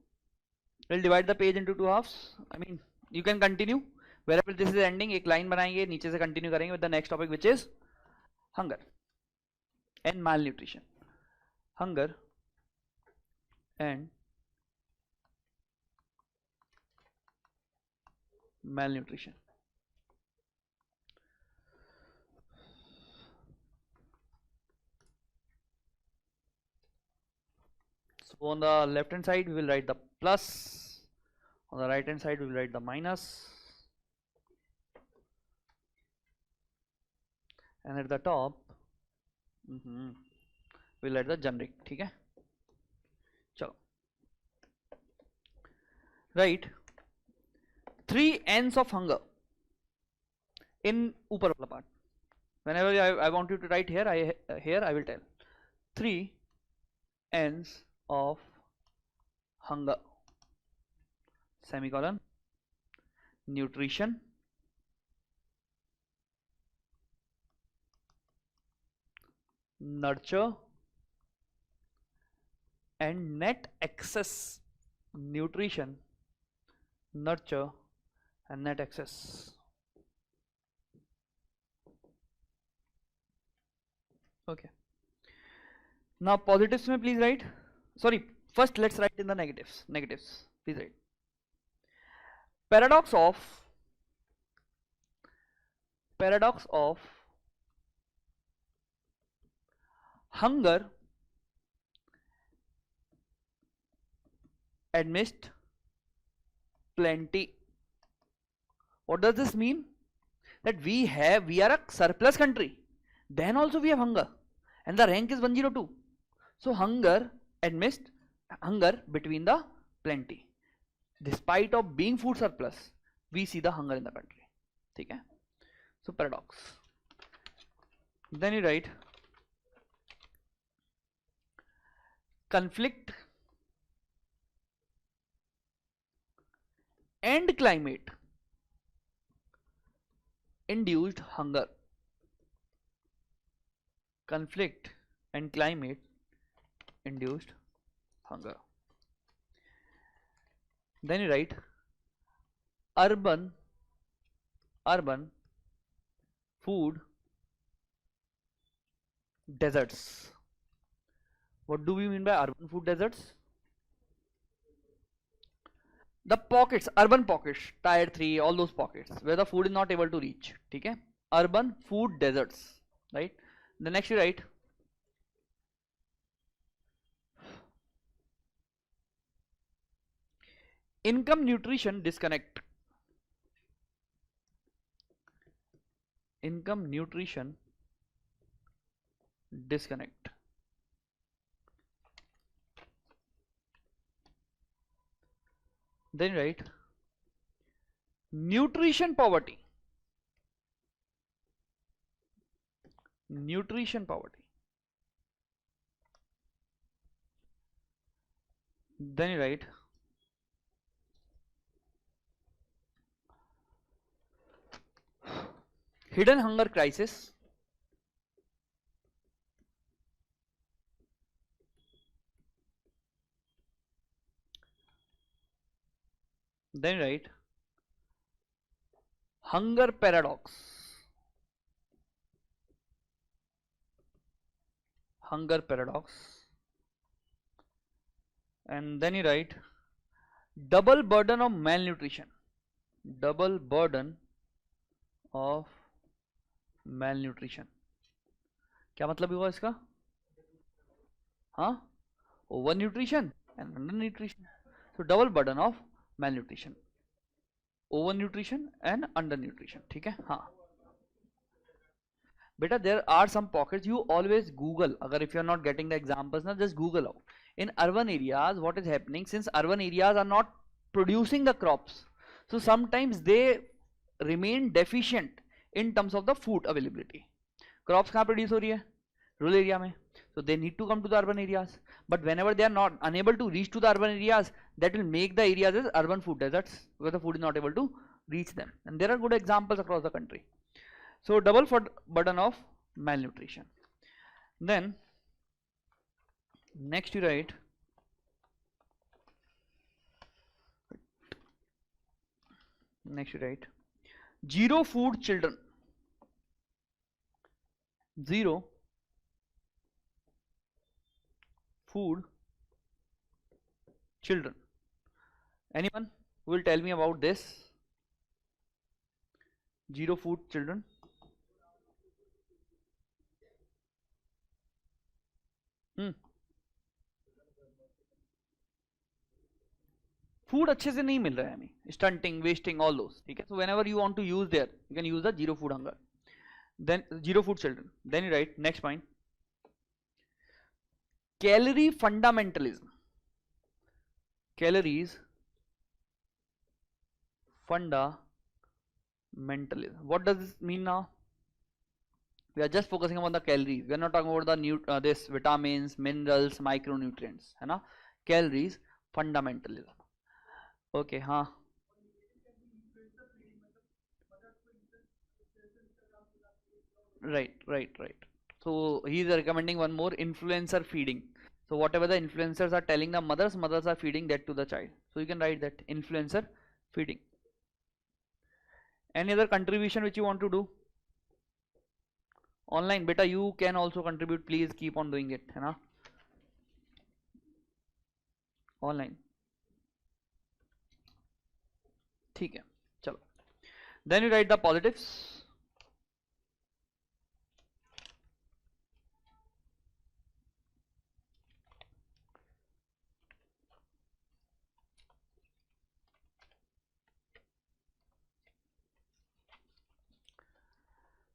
We'll divide the page into two halves. I mean you can continue wherever this is ending, एक line बनाएंगे, नीचे से continue करेंगे with the next topic which is hunger and malnutrition. Hunger and malnutrition. So on the left hand side we will write the plus, on the right hand side we will write the minus, and at the top we'll write the generic, ठीक है. चलो, write 3 N's of hunger in ऊपर वाला part. Whenever I want you to write here, I will tell 3 N's of hunger, semicolon, nutrition, nurture and net excess nutrition, nurture and net excess. Okay, now positives में please write, sorry, first let's write in the negatives please write. Paradox of hunger amidst plenty. What does this mean? That we are a surplus country, then also we have hunger, and the rank is 102. So hunger between the plenty. Despite of being food surplus, we see the hunger in the country. Okay? So paradox. Then you write conflict and climate induced hunger. Conflict and climate induced hunger. Then you write urban food deserts. What do we mean by urban food deserts? The pockets, urban pockets, tier 3, all those pockets where the food is not able to reach. Okay? Urban food deserts, right? The next you write income nutrition disconnect. Income nutrition disconnect. Then write nutrition poverty. Nutrition poverty. Then you write hidden hunger crisis. Then write hunger paradox. Hunger paradox. And then you write double burden of malnutrition. Double burden of malnutrition. क्या मतलब हुआ इसका? हाँ, over nutrition and under nutrition. So double burden of malnutrition, over nutrition and under nutrition. ठीक है? हाँ. Beta, there are some pockets. You always Google. अगर if you are not getting the examples, ना just Google out. In urban areas, what is happening? Since urban areas are not producing the crops, so sometimes they remain deficient in terms of the food availability. Crops कहाँ produce हो रही है? Rural area में. So they need to come to the urban areas. But whenever they are not unable to reach to the urban areas, that will make the areas as urban food deserts where the food is not able to reach them. And there are good examples across the country. So double burden of malnutrition. Then next you write zero food children. Zero food children. Anyone will tell me about this? Zero food children. Food अच्छे से नहीं मिल रहा है हमें, stunting, wasting, all those. ठीक है? So whenever you want to use there, you can use the zero food hunger. Then zero food children. Then you write next point calorie fundamentalism. Calories fundamentalism. What does this mean now? We are just focusing on the calories. We are not talking about the this vitamins, minerals, micronutrients. है ना? Calories fundamentalism. Okay, हाँ. Right. So he is recommending one more, influencer feeding. So whatever the influencers are telling the mothers, mothers are feeding that to the child. So you can write that, influencer feeding. Any other contribution which you want to do? Online, beta, you can also contribute. Please keep on doing it, है ना? Online. ठीक है, चलो. Then you write the positives.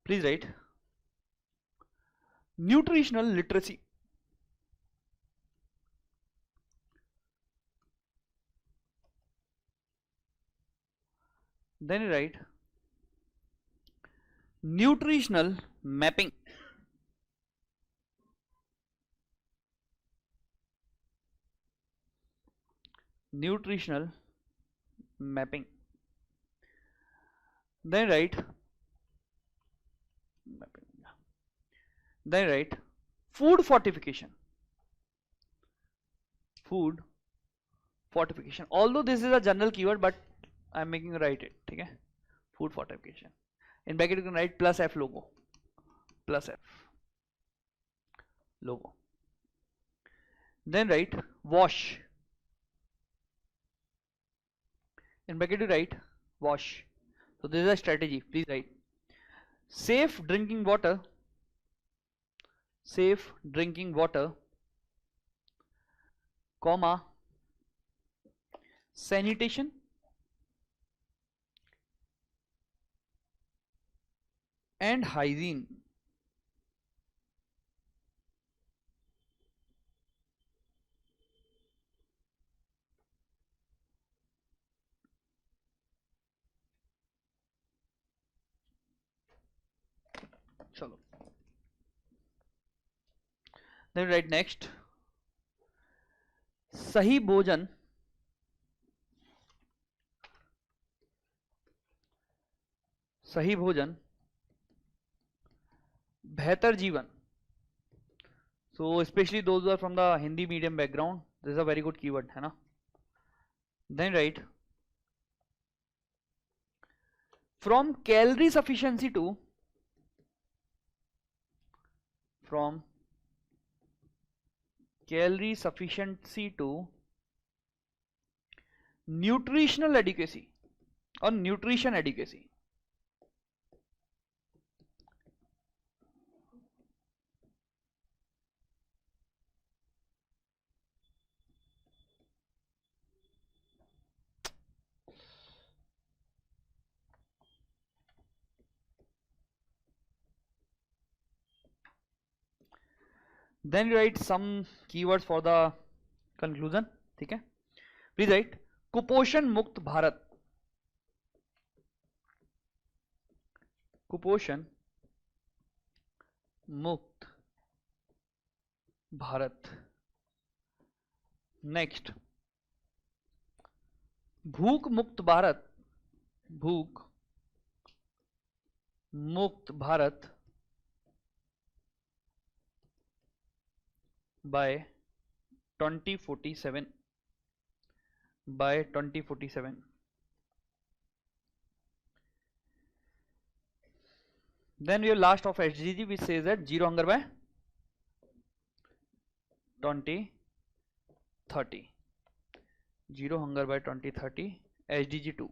Please write nutritional literacy. Then you write nutritional mapping. Nutritional mapping. Then write food fortification. Food fortification. Although this is a general keyword, but I am making you write it. Okay? Food fortification. In bracket you can write plus F logo. Plus F logo. Then write wash. In bracket you write wash. So this is a strategy. Please write safe drinking water. Safe drinking water, comma, sanitation, and hygiene. Chalo. Then write next सही भोजन, सही भोजन बेहतर जीवन. So especially those who are from the Hindi medium background, this is a very good keyword, है ना? Then write from calorie sufficiency to nutritional adequacy or nutrition adequacy. Then you write some keywords for the conclusion. ठीक है? Please write कुपोषण मुक्त भारत. कुपोषण मुक्त Bharat. Next भूख मुक्त भारत. भूख मुक्त Bharat by 2047. By 2047. Then we have last of SDG, which says that zero hunger by 2030. Zero hunger by 2030. SDG 2.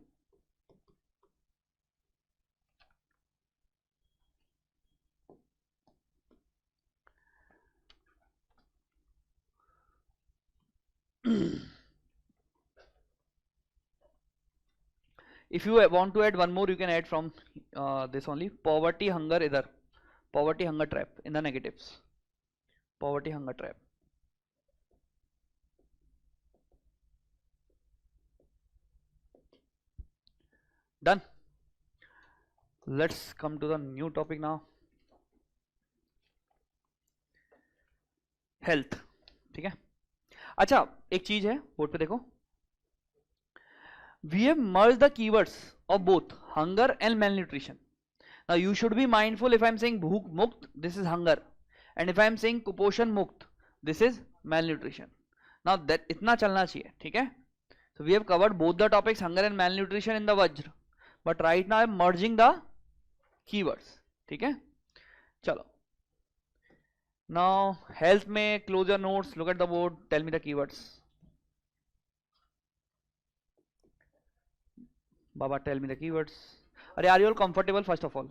If you want to add one more, you can add from this only. Poverty, hunger, either. Poverty, hunger trap in the negatives. Poverty, hunger trap. Done. Let's come to the new topic now. Health. ठीक है. अच्छा, एक चीज है board पे देखो. We have merged the keywords of both hunger and malnutrition. Now you should be mindful if I am saying bhook mukt, this is hunger. and if I am saying कुपोषण मुक्त, this is malnutrition. Now that इतना चलना चाहिए, ठीक है? So we have covered both the topics, hunger and malnutrition in the Vajra, but right now I am merging the keywords, ठीक है? चलो. Now health में close your notes, look at the board, tell me the keywords. Baba, tell me the keywords. अरे are you all comfortable first of all?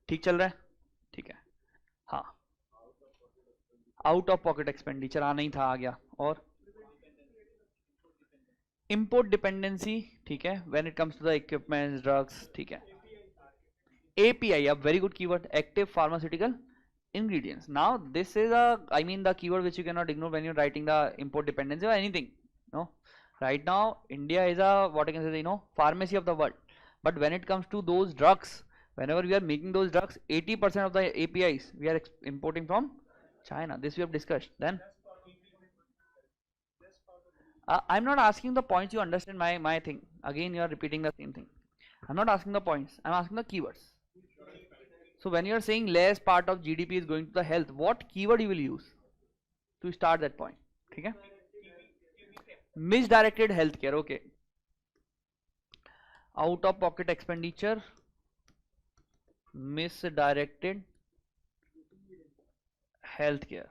ठीक चल रहा है? ठीक है. हाँ. आउट ऑफ पॉकेट एक्सपेंडिचर आना ही था, आ गया. और इंपोर्ट डिपेंडेंसी, ठीक है, when it comes to the equipments, drugs, ठीक है. API, a very good keyword, active pharmaceutical ingredients. Now this is the keyword which you cannot ignore when you're writing the import dependency or anything. No, right now India is what I can say, pharmacy of the world. But when it comes to those drugs, whenever we are making those drugs, 80% of the APIs we are importing from China. This we have discussed. Then I'm not asking the points, you understand my thing. Again you are repeating the same thing. I'm not asking the points, I'm asking the keywords. So when you are saying less part of GDP is going to the health, what keyword you will use to start that point? ठीक है? Misdirected healthcare, okay. Out of pocket expenditure, misdirected healthcare,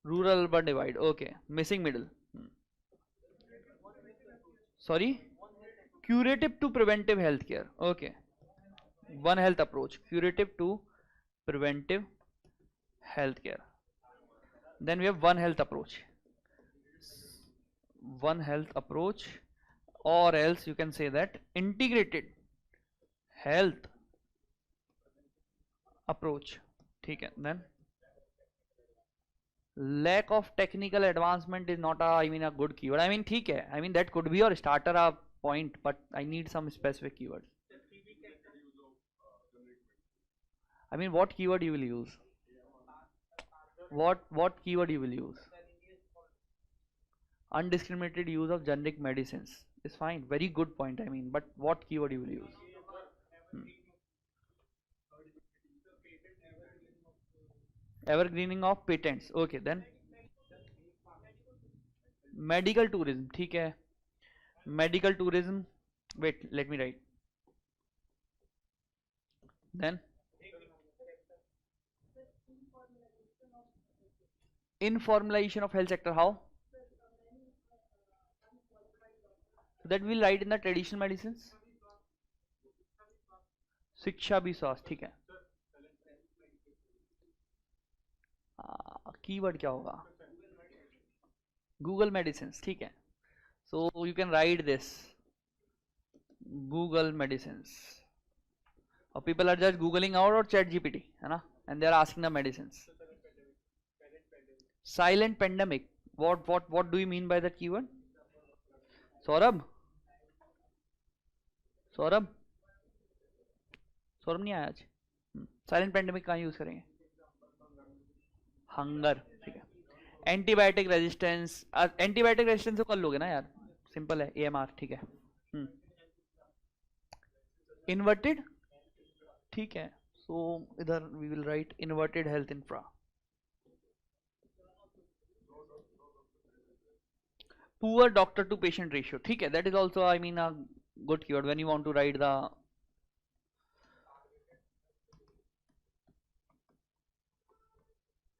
rural urban divide, okay. Missing middle, sorry, curative to preventive healthcare, okay. One health approach, curative to preventive healthcare. Then we have one health approach, or else you can say that integrated health approach, ठीक है. Then lack of technical advancement is not a good keyword. ठीक है, that could be your starter point, but I need some specific keywords. What keyword you will use? What keyword you will use? Undiscriminated use of generic medicines is fine, very good point, but what keyword you will use? Evergreening of patents, okay. Then medical tourism, ठीक है. Medical tourism, wait, let me write. Then informalization of health sector, how? So that we'll write in the traditional medicines. शिक्षा भी स्वास्थ्य, ठीक है. Keyword क्या होगा? Google medicines, ठीक है. So you can write this Google medicines, और people are just googling out और चैट जीपीटी, है ना, and they are asking the medicines. Silent pandemic, what do you mean by that keyword? Saurabh नहीं आया आज. Silent pandemic कहाँ use करेंगे? Hunger, ठीक है. एंटीबायोटिक रेजिस्टेंस, एंटीबायोटिक रेजिस्टेंस तो कर लोगे ना यार, सिंपल है, AMR, ठीक है. इन्वर्टेड, ठीक है. सो इधर we will write inverted health infra. Poor doctor to patient ratio, ठीक है. That is also a good keyword when you want to write the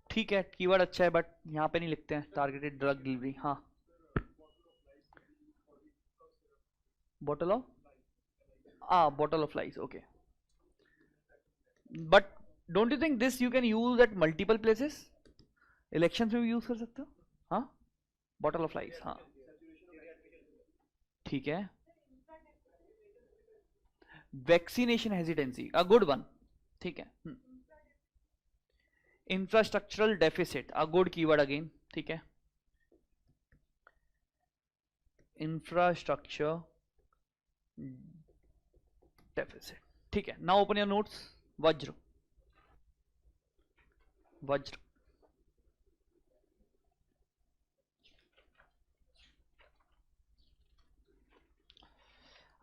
ठीक है. कीवर्ड अच्छा है, बट यहाँ पे नहीं लिखते हैं. टारगेटेड ड्रग डिलीवरी, हाँ. Bottle of lies, okay. But don't you think this you can use at multiple places? Election में भी यूज कर सकते हो, हाँ. बॉटल ऑफ लाइस, हाँ, ठीक है. Vaccination hesitancy, a good one, ठीक है. Infrastructural deficit, a good keyword again, ठीक है. इंफ्रास्ट्रक्चर डेफिसिट, ठीक है. Now open your notes. Vajra,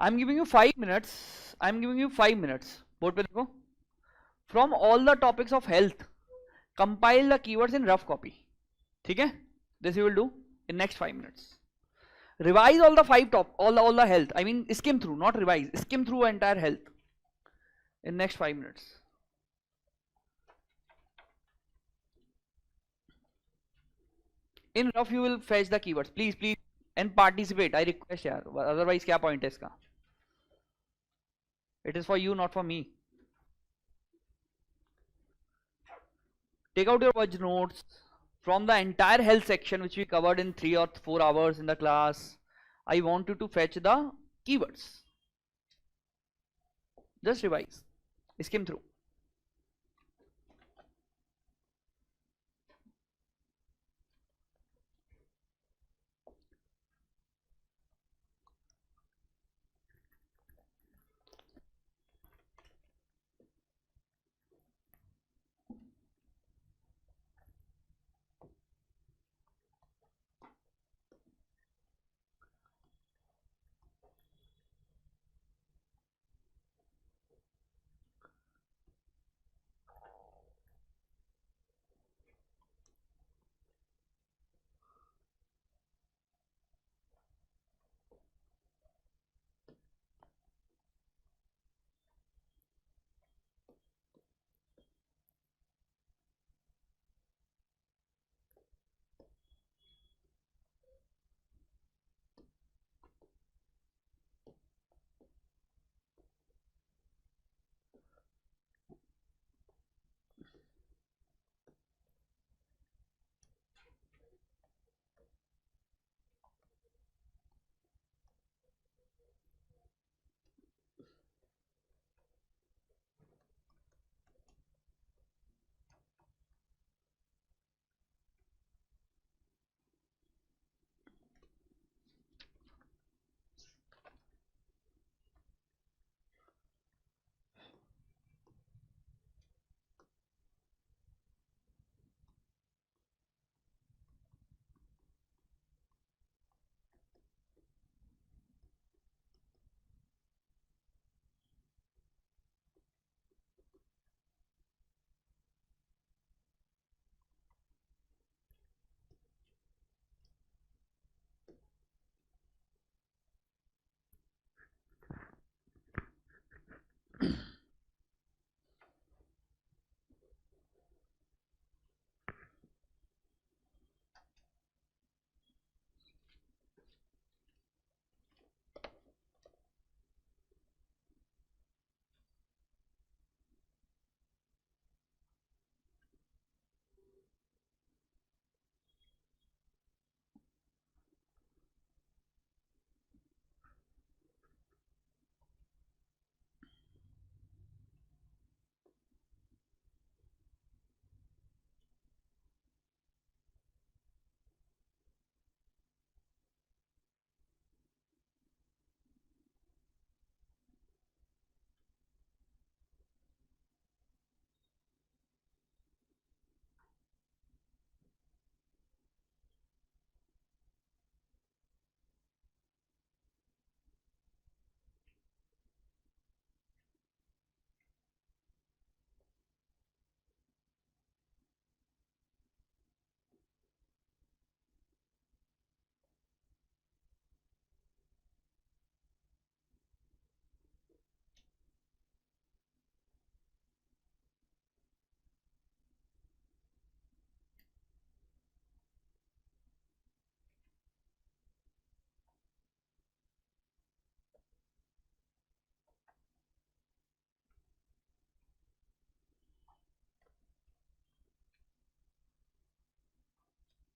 I am giving you 5 minutes. Board पे देखो. From all the topics of health, compile the keywords in rough copy. ठीक है? This you will do in next 5 minutes. Revise all the 5 top, all the health. I mean skim through, not revise. Skim through entire health in next 5 minutes. In rough you will fetch the keywords. Please, please, and participate. I request यार. Otherwise क्या point है इसका? It is for you, not for me. Take out your budge notes from the entire health section which we covered in 3 or 4 hours in the class. I want you to fetch the keywords. Just revise. Skim through.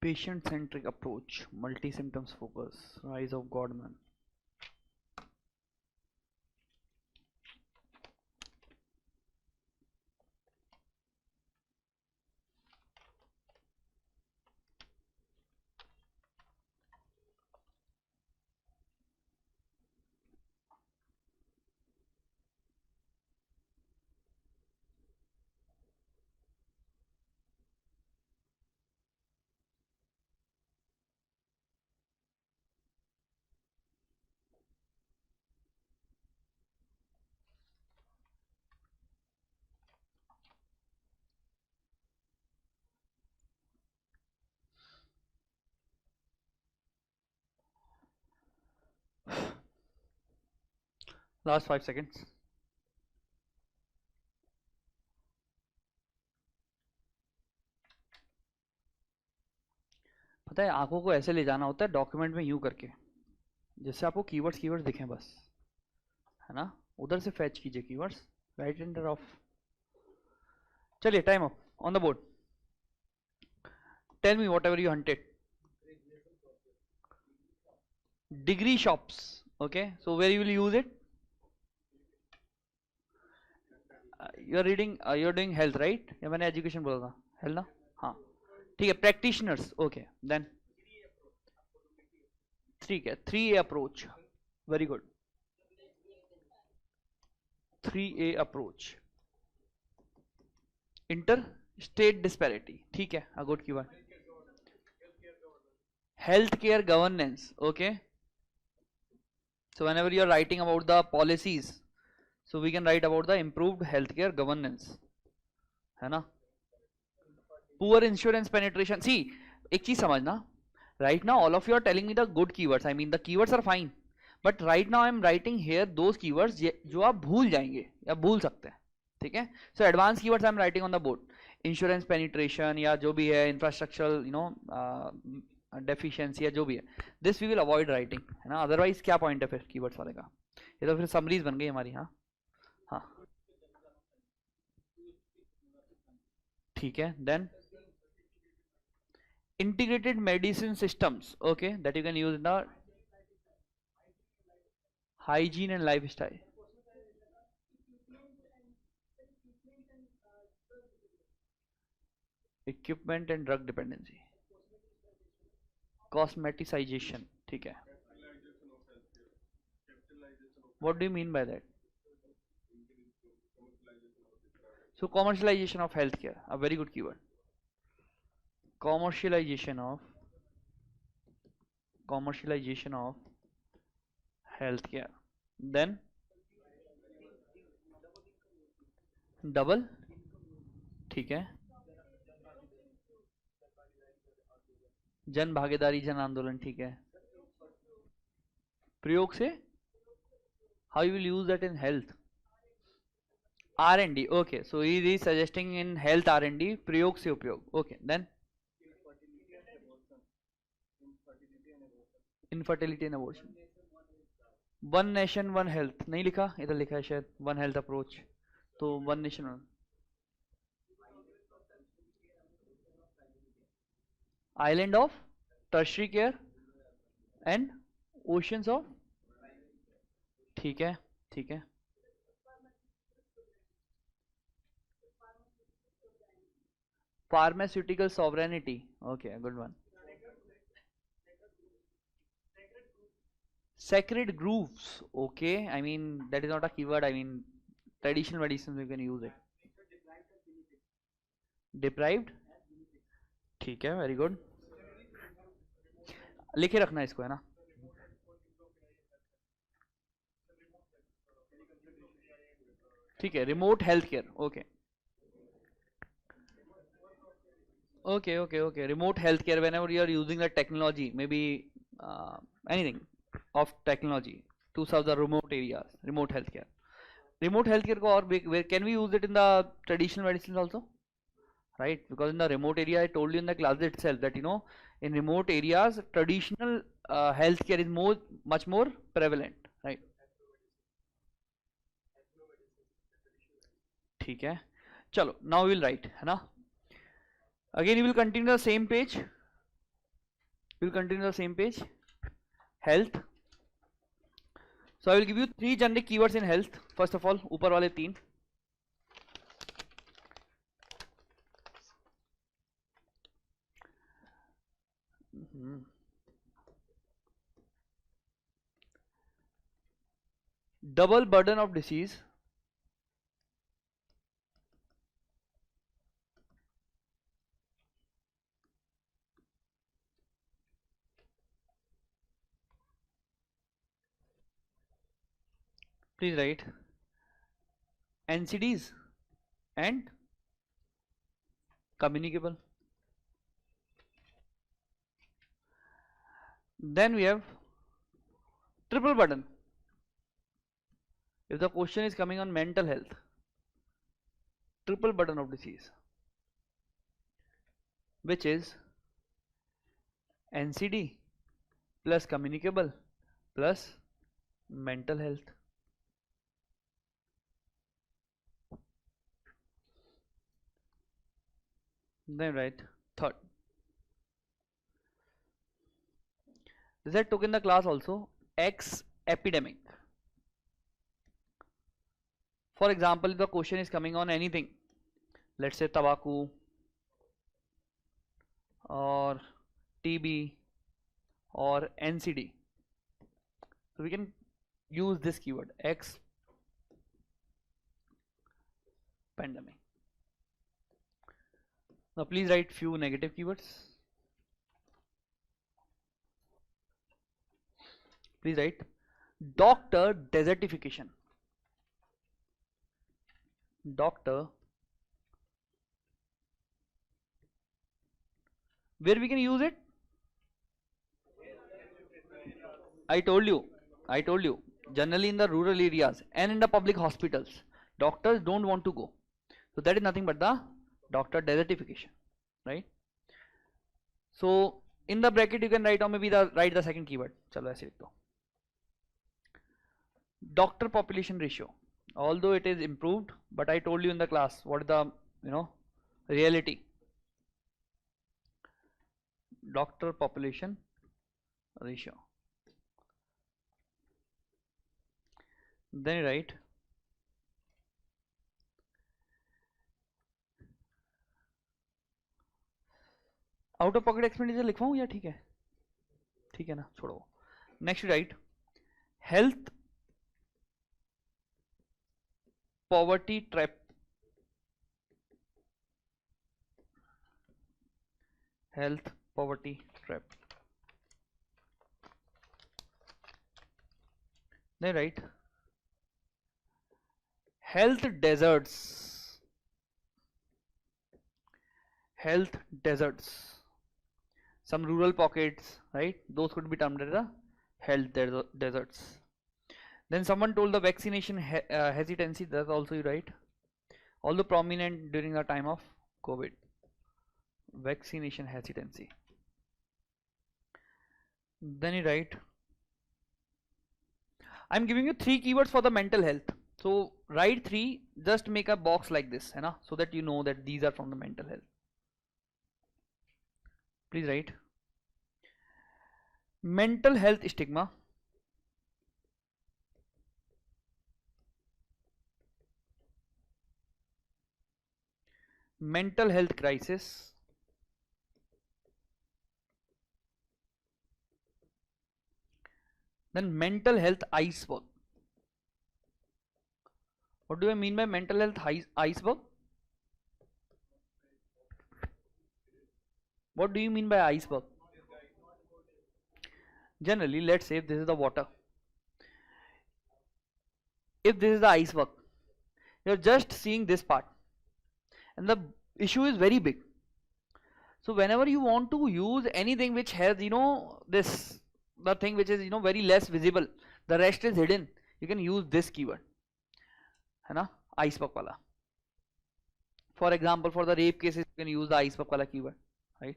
Patient-centric approach, multi-symptoms focus, rise of Godman. Last 5 seconds. पता है आंखों को ऐसे ले जाना होता है document में यूं करके, जिससे आपको कीवर्ड्स दिखें बस, है ना। उधर से फैच कीजिए कीवर्ड्स, राइट एंटर ऑफ। चलिए time up on the board. Tell me whatever you hunted. Degree shops, okay, so where you will use it? You are reading, you are doing health, right? या मैंने education बोला था, health ना, हाँ ठीक है। practitioners, okay, then ठीक है 3A approach, very good, 3A approach, interstate disparity, ठीक है, a good keyword, healthcare governance, okay. So whenever you are writing about the policies, so we can write about the improved healthcare governance, है ना। poor insurance penetration, see एक चीज समझना, right now all of you are telling me the good keywords, I mean the keywords are fine, but right now I am writing here those keywords जो आप भूल जाएंगे या भूल सकते हैं, ठीक है। so advanced keywords I am writing on the board, insurance penetration या जो भी है, infrastructural you know डेफिशिएंसी या जो भी है, this we will avoid writing, है ना। अदरवाइज क्या पॉइंट है फिर कीवर्ड्स वाले का, ये तो फिर समरीज बन गई हमारी। हाँ हाँ ठीक है। Then integrated medicine systems, okay, that you can use in the hygiene and lifestyle, equipment and drug dependency, cosmeticization, ठीक है। what do you mean by that? so commercialization of healthcare, a very good keyword, commercialization of healthcare, then double, ठीक है, जन भागीदारी जन आंदोलन, ठीक है। प्रयोग से, how you will use that in health? R&D, okay, so he is suggesting in health R&D, प्रयोग से उपयोग, okay, then infertility and abortion, one nation one health, नहीं लिखा, इधर लिखा है शायद one health approach, तो one nation one, island of tertiary care and oceans of, ठीक है ठीक है। pharmaceutical sovereignty, okay, a good one, sacred grooves, okay, I mean that is not a keyword, I mean traditional medicine we can use it, deprived, ठीक है, very good, लिखे रखना इसको, है ना। ठीक है, remote health care, okay okay okay okay, remote healthcare, whenever you are using the technology, maybe anything of technology to serve the remote areas, remote healthcare ko, or where can we use it in the traditional medicines also, right? Because in the remote area I told you in the class itself that you know in remote areas traditional healthcare is much more prevalent, right? ठीक है, चलो now we will write, है ना। Again you will continue the same page, health, so I will give you 3 generic keywords in health. First of all ऊपर वाले 3, double burden of disease, please write NCDs and communicable. Then we have triple burden, if the question is coming on mental health, triple burden of disease, which is NCD plus communicable plus mental health. Then write third. This I took in the class also. X epidemic. For example, if the question is coming on anything, let's say tobacco or TB or NCD, so we can use this keyword X pandemic. Now please write few negative keywords. Please write doctor desertification. Doctor, where we can use it? I told you, generally in the rural areas and in the public hospitals, doctors don't want to go. So that is nothing but the doctor desertification, right? So in the bracket you can write, or maybe write the second keyword. Chalo aise likh do. Doctor population ratio. Although it is improved, but I told you in the class what is the reality. Doctor population ratio. Then you write out of pocket expenditure लिखवाऊं या ठीक है ना, छोड़ो. Next write health poverty trap. Health poverty trap. नहीं write health deserts. Health deserts, some rural pockets, right? Those could be termed as the health deserts. Then someone told the vaccination hesitancy. That's also you write, although prominent during the time of COVID. Vaccination hesitancy. Then you write, I'm giving you 3 keywords for the mental health. So write 3, just make a box like this, है ना, so that you know that these are from the mental health. Please write mental health stigma, mental health crisis, then mental health iceberg. What do I mean by mental health iceberg? What do you mean by iceberg? Generally, let's say if this is the water, if this is the iceberg, you're just seeing this part and the issue is very big. So whenever you want to use anything which has this, the thing which is very less visible, the rest is hidden, you can use this keyword, है ना, iceberg वाला. For example, for the rape cases you can use the iceberg वाला keyword, right?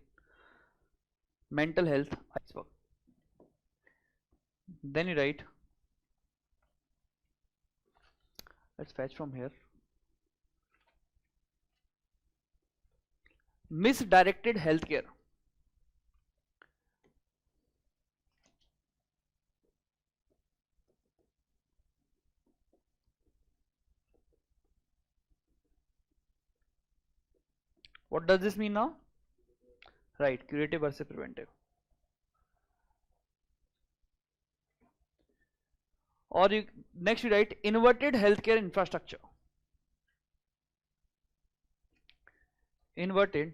Mental health iceberg. Then you write, let's fetch from here, misdirected healthcare. What does this mean now? Right, curative versus preventive. Or next you write inverted healthcare infrastructure. Inverted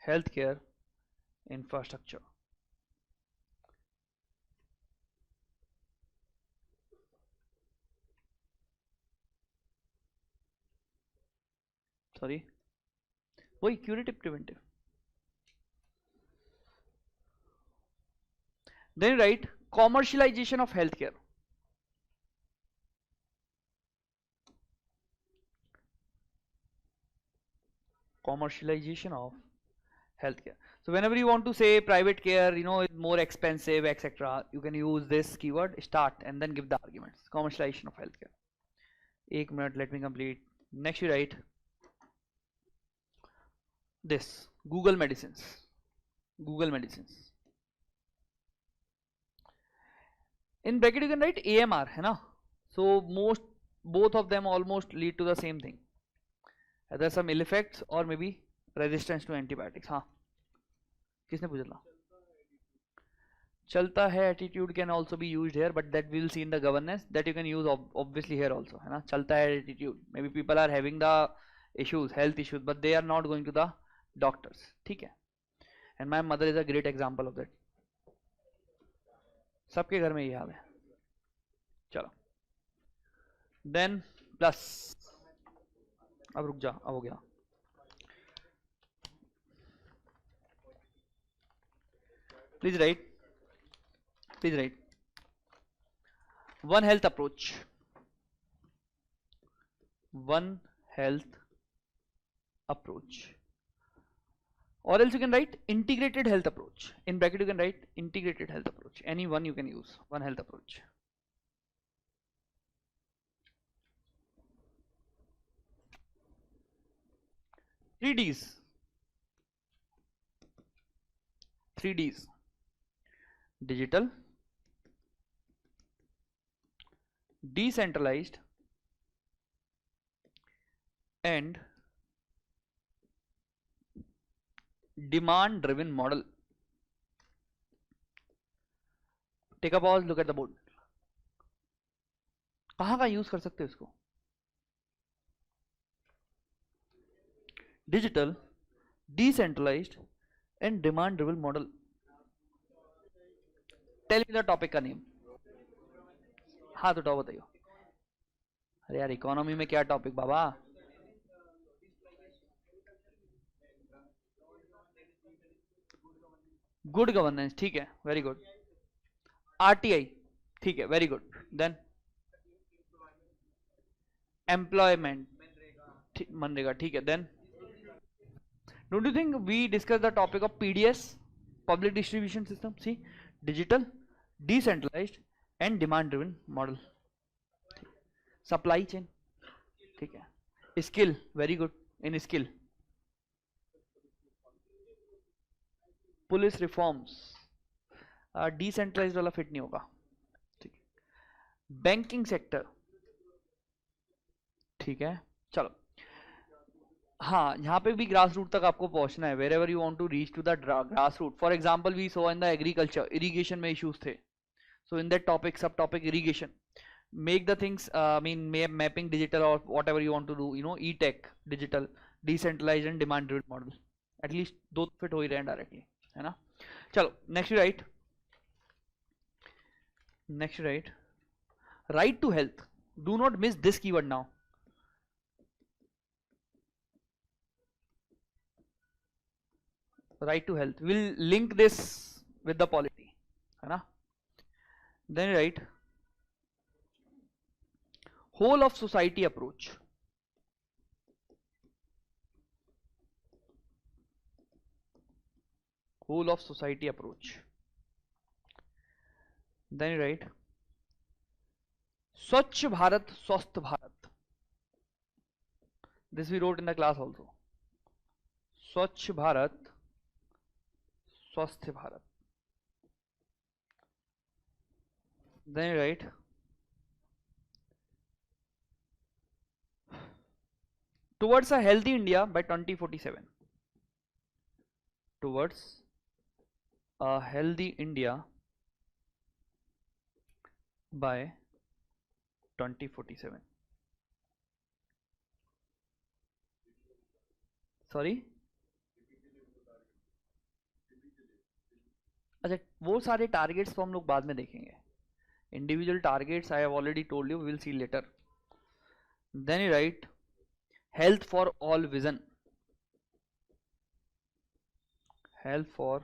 healthcare infrastructure. Sorry, why curative preventive? Then write commercialization of healthcare. commercialization of healthcare. So whenever you want to say private care, you know, is more expensive, etc., you can use this keyword, start, and then give the arguments. Commercialization of healthcare. 1 minute, let me complete. Next you write this, Google Medicines. Google Medicines. In bracket you can write AMR, है ना? So both of them almost lead to the same thing. Either some ill effects or maybe resistance to antibiotics. हाँ, किसने पूछा था? चलता है attitude can also be used here, but that we will see in the governance. That you can use obviously here also, है ना? चलता है attitude. Maybe people are having the issues, health issues, but they are not going to the doctors. ठीक है? And my mother is a great example of that. सबके घर में ये हाल है. चलो. Then plus. अब रुक जा, अब हो गया. Please write. Please write. One health approach. One health approach. Or else you can write integrated health approach. In bracket you can write integrated health approach. Any one you can use. One health approach. Three Ds. 3 Ds. Digital, decentralized, and demand driven model. Take a pause, look at the board. कहाँ का use कर सकते हो इसको? Digital, decentralized, and demand driven model. Tell me the topic का name. हाँ तो बताओ बताइए. अरे यार इकोनॉमी में क्या टॉपिक बाबा? Good governance. ठीक है, वेरी गुड. आरटीआई. ठीक है, very good. Then employment. MNREGA. ठीक है. Then don't you think we discuss the topic of PDS, public distribution system? See, digital, decentralized and demand driven model. Supply chain. ठीक है. Skill, very good. In skill, police reforms. Decentralized वाला फिट नहीं होगा. ठीक है. Banking sector. ठीक है. चलो. हाँ, यहाँ पे भी ग्रास रूट तक आपको पहुंचना है. Wherever you want to reach to the grass root. For example we so in the agriculture, irrigation में इश्यूज थे. So in that topic, sub topic irrigation, make the things mapping digital or whatever you want to do, you know, e-tech, digital, decentralized and demand driven model. At least दो fit हो ही रहे हैं directly, है ना. चलो next right. Next right, right to health. Do not miss this keyword now. Right to health, will link this with the polity, है ना. Then right whole of society approach. Whole of society approach. Then you write Swachh Bharat, Swasth Bharat. This we wrote in the class also. Swachh Bharat, Swasth Bharat. Then you write towards a healthy India by 2047. Towards a healthy India by 2047. Sorry? अच्छा, वो सारे targets तो हम लोग बाद में देखेंगे. Individual targets I have already told you, we will see later. Then you write health for all vision. Health for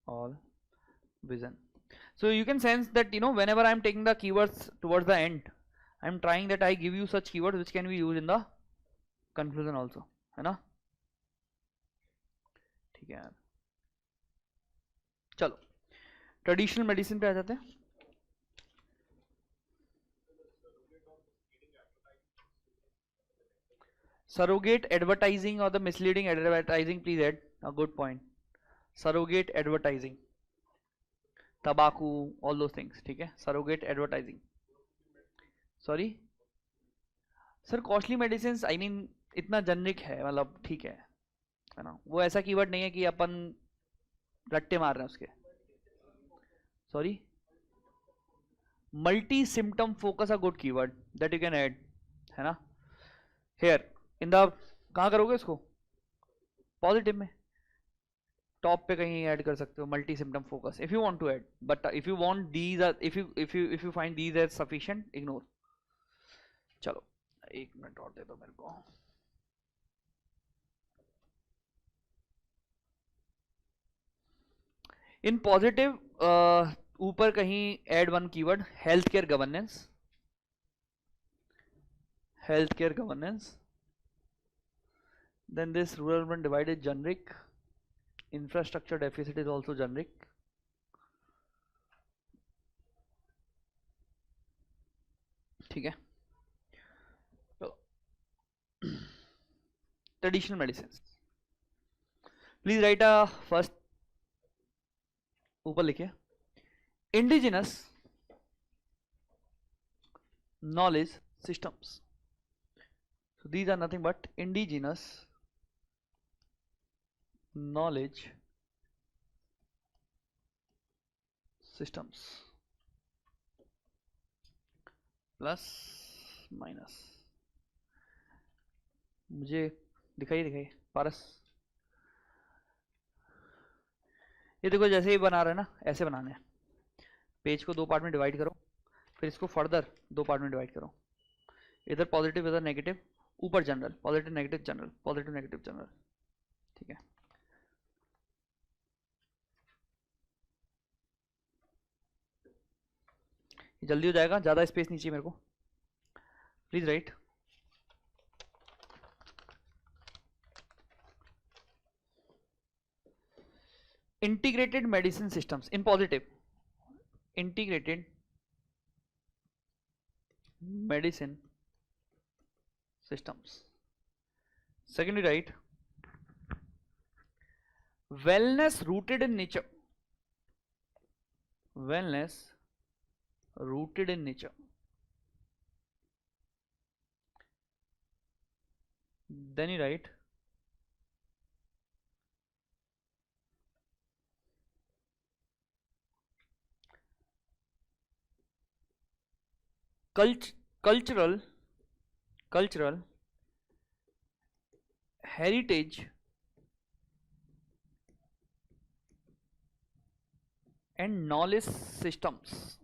all vision. So you can sense that, you know, whenever I am taking the keywords towards the end, I am trying that I give you such keywords which can be used in the conclusion also, है ना. ठीक है यार, चलो traditional medicine पे आ जाते हैं. Surrogate advertising or the misleading advertising, please add a good point. Surrogate advertising, tobacco, all those things. ठीक है, surrogate advertising. Sorry sir, costly medicine I mean इतना जनरिक है, मतलब ठीक है ना, वो ऐसा कीवर्ड नहीं है कि अपन रट्टे मार रहे हैं उसके. Sorry, multi symptom focus a good keyword that you can add, है ना. हेयर इन द, कहाँ करोगे इसको, पॉजिटिव में, टॉप पे कहीं ऐड कर सकते हो multi symptom focus if you want to add, but if you want these, if you find these as sufficient, ignore. चलो 1 मिनट और दे दो मेरे को. इन पॉजिटिव ऊपर कहीं add one keyword, health care governance. Health care governance. Then this rural urban divide is generic. Infrastructure deficit is also generic. ठीक है. Traditional medicines. Please write a first. ऊपर लिखिए indigenous knowledge systems. So these are nothing but indigenous knowledge systems plus minus. मुझे दिखाइए पारस, ये देखो जैसे ही बना रहे हैं ना, ऐसे बनाने हैं. पेज को 2 पार्ट में डिवाइड करो, फिर इसको फर्दर 2 पार्ट में डिवाइड करो. इधर पॉजिटिव इधर नेगेटिव, ऊपर general, positive negative general, positive negative general. ठीक है. जल्दी हो जाएगा, ज्यादा स्पेस नहीं चाहिए मेरे को. Please right. Integrated medicine systems in positive, integrated medicine systems. Secondly, right, wellness rooted in nature. Wellness rooted in nature. Then you write cultural heritage and knowledge systems.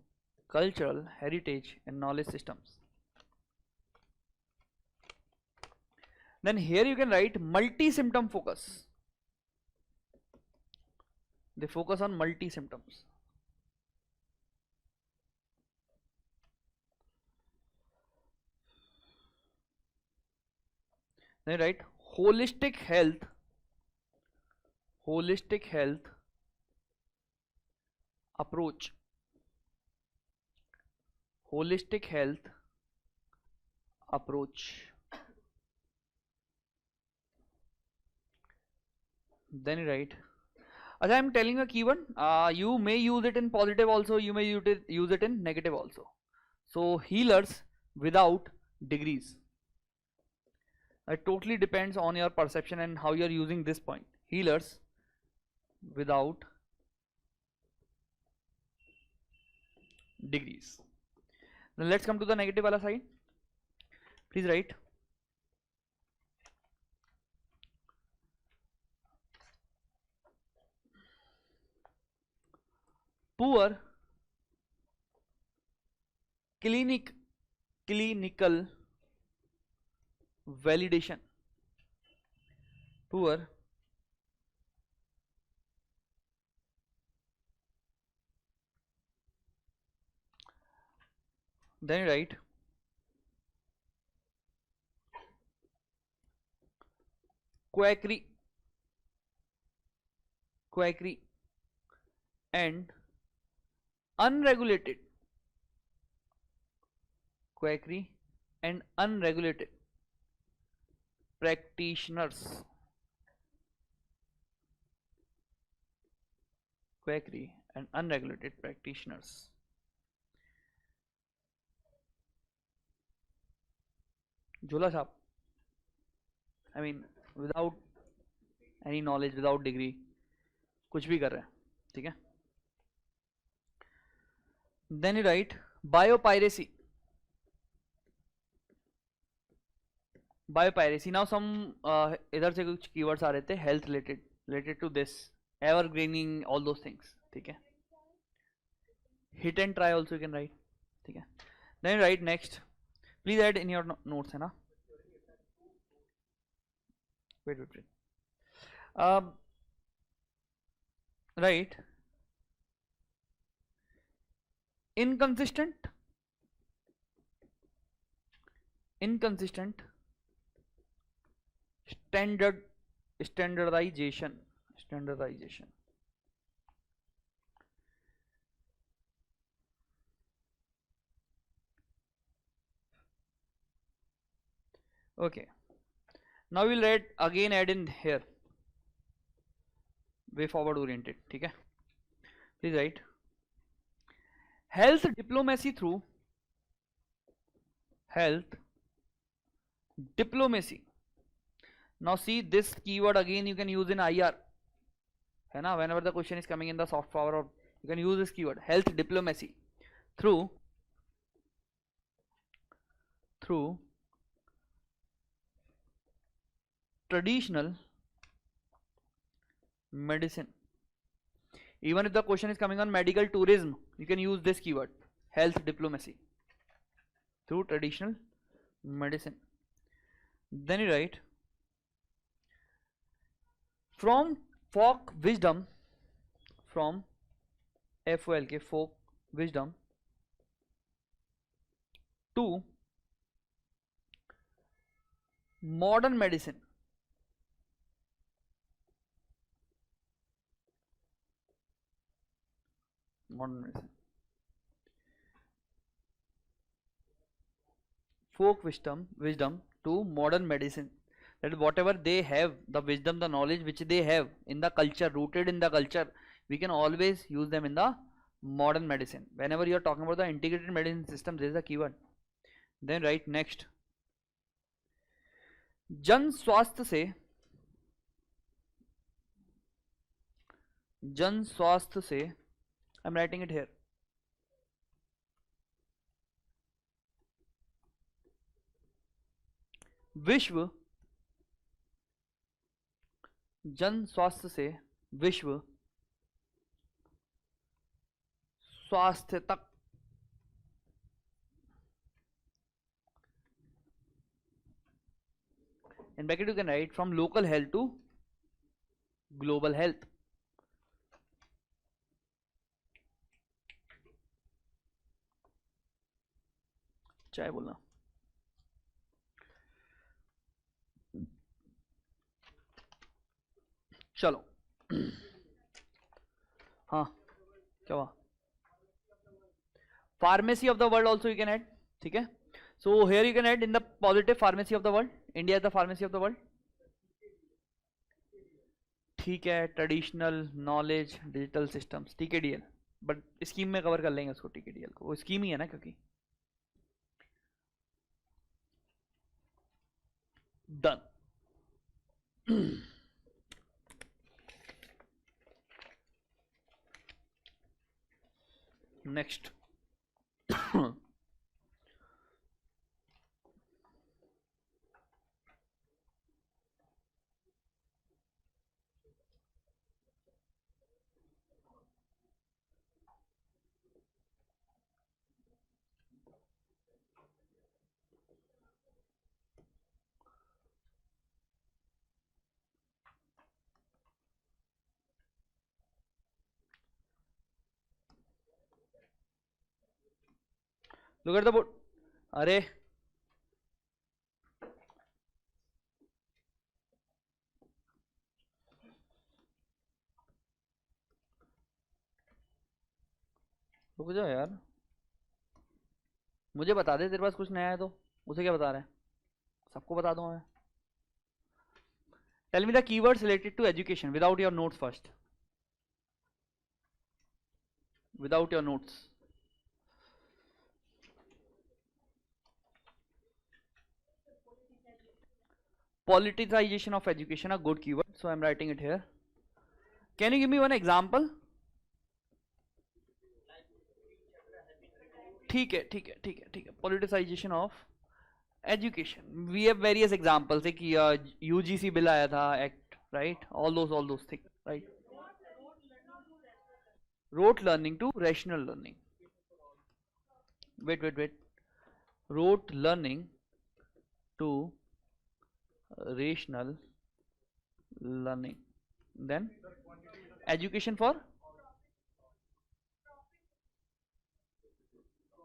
Cultural heritage and knowledge systems. Then here you can write multi symptom focus. They focus on multi symptoms. Then write holistic health approach. Holistic health approach. Then you write, as I am telling a keyword, you may use it in positive also, you may use it in negative also. So healers without degrees. It totally depends on your perception and how you are using this point. Healers without degrees. Then let's come to the negative wala side. Please write poor clinical validation. Poor then you write quackery quackery and unregulated quackery and unregulated practitioners. Quackery and unregulated practitioners. Jhola Shap. I mean, without any knowledge, without degree, कुछ भी कर रहे हैं, ठीक है? Then you write biopiracy. Biopiracy. Now some इधर से कुछ keywords आ रहे थे health related to this, evergreening, all those things, ठीक है? Hit and try also you can write, ठीक है? Then you write next. Please add in your notes, है ना? Wait. Right. Inconsistent standardization. Okay, now we'll add in here way forward oriented, ठीक है? Please write health diplomacy through health diplomacy. Now see this keyword again you can use in IR, है ना? Whenever the question is coming in the soft power, or you can use this keyword health diplomacy through traditional medicine. Even if the question is coming on medical tourism, you can use this keyword health diplomacy through traditional medicine. Then you write from folk wisdom, from FOLK, folk wisdom, to modern medicine. Folk wisdom to modern medicine. That is whatever they have, the wisdom, the knowledge which they have in the culture, rooted in the culture, we can always use them in the modern medicine. Whenever you are talking about the integrated medicine system, there is a keyword. Then write next जन स्वास्थ्य से I'm writing it here. विश्व जन स्वास्थ्य से विश्व स्वास्थ्य तक. In bracket you can write from local health to global health. चाहे बोलना. चलो हाँ क्या हुआ? Pharmacy of the world also you can add, ठीक है? So here you can add in the positive pharmacy of the world. India is the pharmacy of the world. ठीक है. Traditional knowledge digital systems TKDL, but scheme में cover कर लेंगे उसको. TKDL को वो स्कीम ही है ना, क्योंकि done. Next look at the board. अरे रुक जाओ यार, मुझे बता दे तेरे पास कुछ नया है तो। उसे क्या बता रहा है, सबको बता दूंगा मैं। Tell me the keywords related to education without your notes first, without your notes. Politicization of education, a good keyword, so I'm writing it here. Can you give me one example? ठीक है ठीक है ठीक है ठीक है, politicization of education, we have various examples, एक UGC bill आया था, act, right, all those things, right. Rote learning to rational learning, wait, rote learning to rational learning, then education for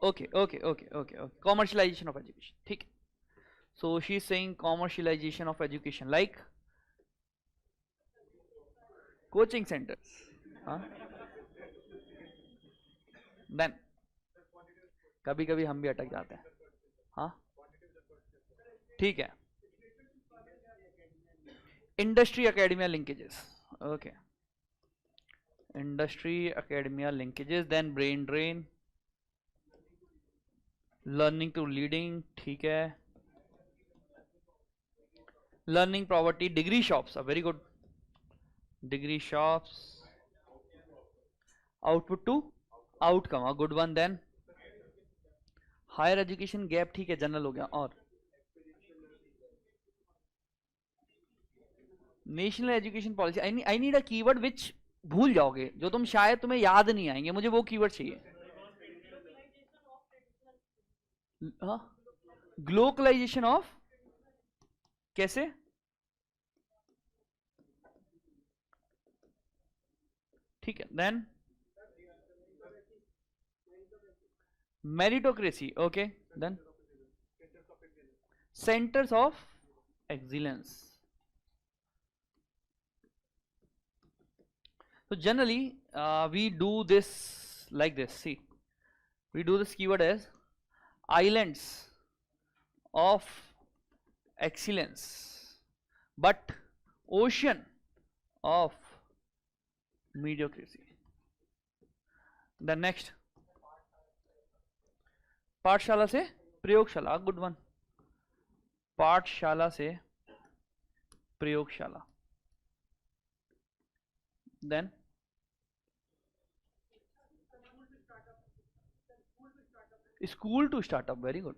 okay, commercialization of education, ठीक है. So she is saying commercialization of education like coaching centers, हाँ. Then कभी कभी हम भी अटक जाते हैं, हाँ ठीक है. Industry academia linkages, okay, industry academia linkages, then brain drain, learning to leading, ठीक है. Learning property, degree shops, very good, degree shops, output to outcome, a good one. Then higher education gap, ठीक है, general हो गया. और national education policy, I need a keyword which भूल जाओगे, जो तुम शायद तुम्हें याद नहीं आएंगे, मुझे वो कीवर्ड चाहिए. ग्लोकलाइजेशन ऑफ, कैसे, ठीक है. Then meritocracy, okay. Then centres of excellence. So generally we do this like this, see, we do this keyword as islands of excellence but ocean of mediocrity. The next, पाठशाला से प्रयोगशाला, good one, पाठशाला से प्रयोगशाला. Then school to startup, very good,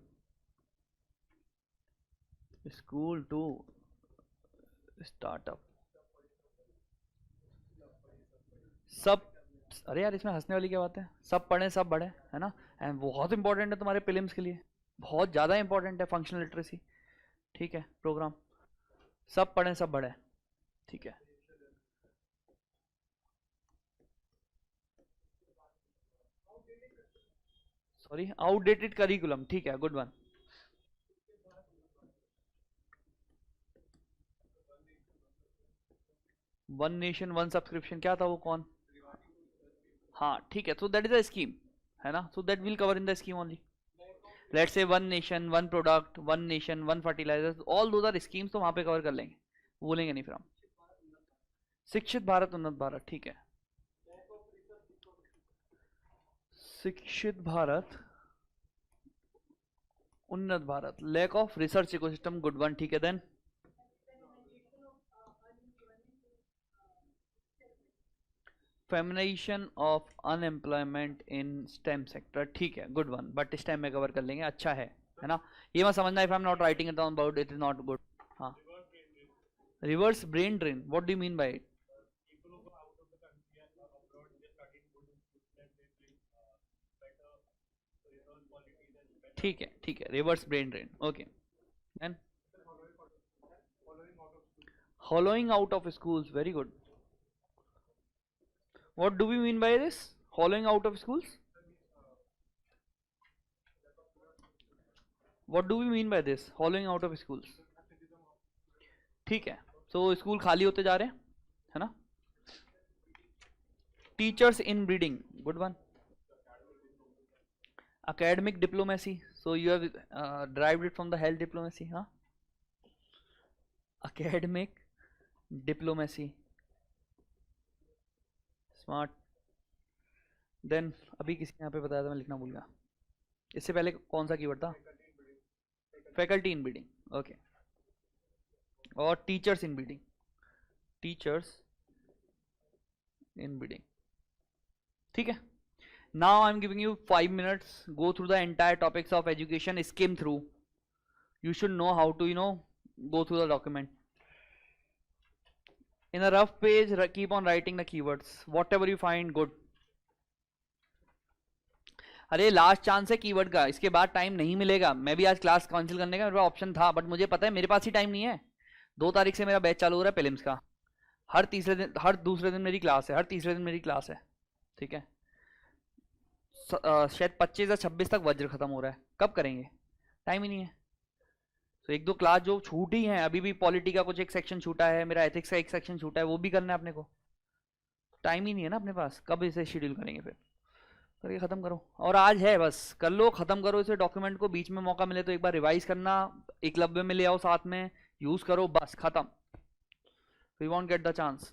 school to startup. सब, अरे यार इसमें हंसने वाली क्या बात है, सब पढ़े सब बढ़े, है ना. एंड बहुत इंपॉर्टेंट है तुम्हारे प्रीलिम्स के लिए, बहुत ज़्यादा इंपॉर्टेंट है फंक्शनल लिटरेसी, ठीक है. प्रोग्राम सब पढ़े सब बढ़े, ठीक है. सॉरी, आउटडेटेड करिकुलम, ठीक है, good one. One nation one subscription, क्या था वो, कौन, हाँ ठीक है. So that is a scheme, है ना. So that will cover in the scheme only. Let's say one nation one product, one nation one fertilizers, all those are schemes, तो वहां पे कवर कर लेंगे, बोलेंगे नहीं फिर हम. शिक्षित भारत उन्नत भारत, ठीक है, शिक्षित भारत उन्नत Bharat, lack of research ecosystem, good one, ठीक है. Then feminization of unemployment in STEM sector, ठीक है, गुड वन, बट स्टेम में कवर कर लेंगे, अच्छा है ना. ये मत समझना if I am not writing it down about it is not good. हाँ, reverse brain drain, what do you mean by it, ठीक है ठीक है, reverse brain drain, okay. Then hollowing out of schools, very good. What do we mean by this, hollowing out of schools, what do we mean by this, hollowing out of schools, ठीक है. so school खाली होते जा रहे हैं, है ना. Teachers in breeding, good one. academic diplomacy, so you have derived it from the health diplomacy, huh? Academic diplomacy, smart. Then अभी किसी ने यहाँ पे बताया था, मैं लिखना भूल गया. इससे पहले कौन सा कीवर्ड था? Faculty inbreeding. ओके. और teachers inbreeding. Teachers inbreeding. ठीक है. Now I'm giving you 5 minutes. Go through the entire topics of education. Skim through. You should know how to, go through the document. In a rough page, keep on writing the keywords. Whatever you find good. अरे last chance है keyword का, इसके बाद time नहीं मिलेगा. मैं भी आज क्लास कैंसिल करने का मेरे पास ऑप्शन था, बट मुझे पता है मेरे पास ही टाइम नहीं है. 2 तारीख से मेरा बैच चालू हो रहा है प्रीलिम्स का. हर दूसरे दिन मेरी क्लास है, हर तीसरे दिन मेरी क्लास है. ठीक है. शायद 25 या 26 तक वज्र खत्म हो रहा है. कब करेंगे? टाइम ही नहीं है. तो 1-2 क्लास जो छूटी हैं, अभी भी पॉलिटी का कुछ एक सेक्शन छूटा है, मेरा एथिक्स का एक सेक्शन छूटा है, वो भी करना है अपने को. टाइम ही नहीं है ना अपने पास. कब इसे शेड्यूल करेंगे? फिर करके खत्म करो. और आज है, बस कर लो, खत्म करो इसे. डॉक्यूमेंट को बीच में मौका मिले तो एक बार रिवाइज करना, एकलव्य में ले आओ, साथ में यूज करो, बस खत्म. We want get the chance.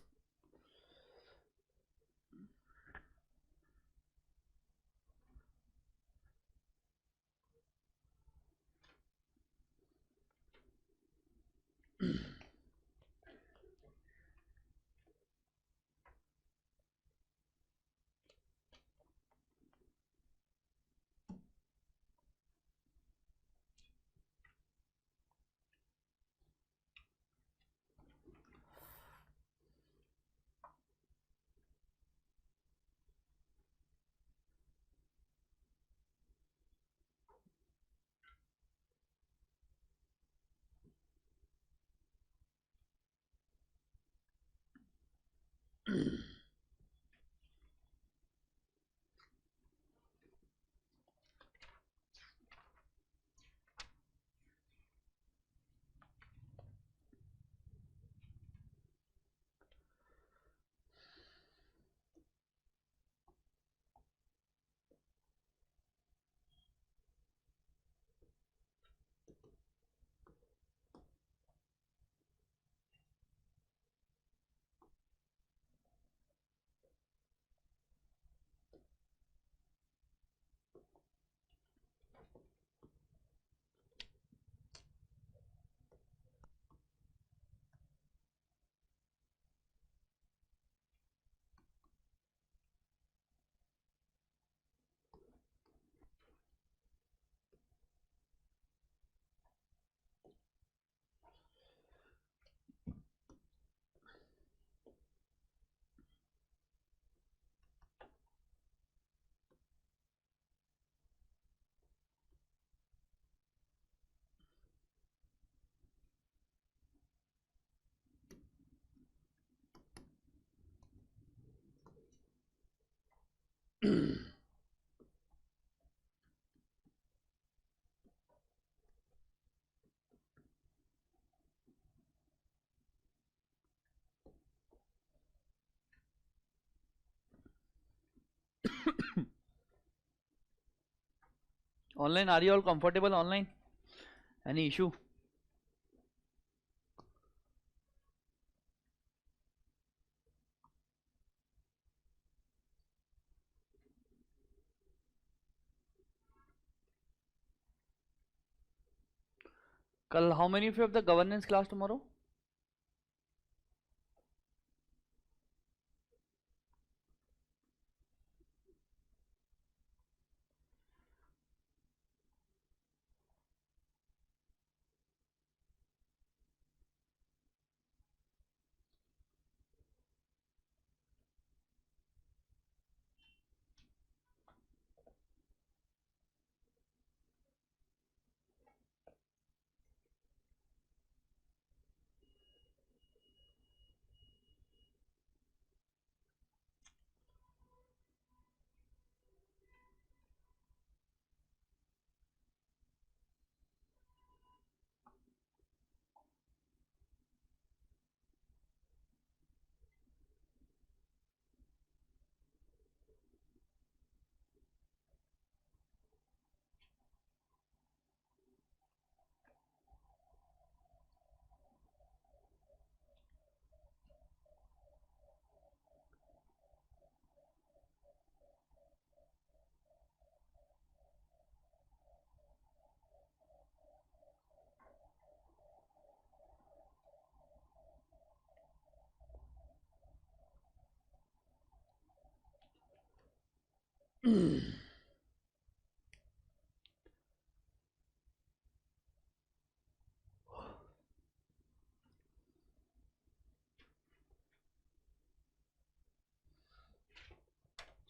Online, are you all comfortable online? Any issue? Kal, how many of you have the governance class tomorrow?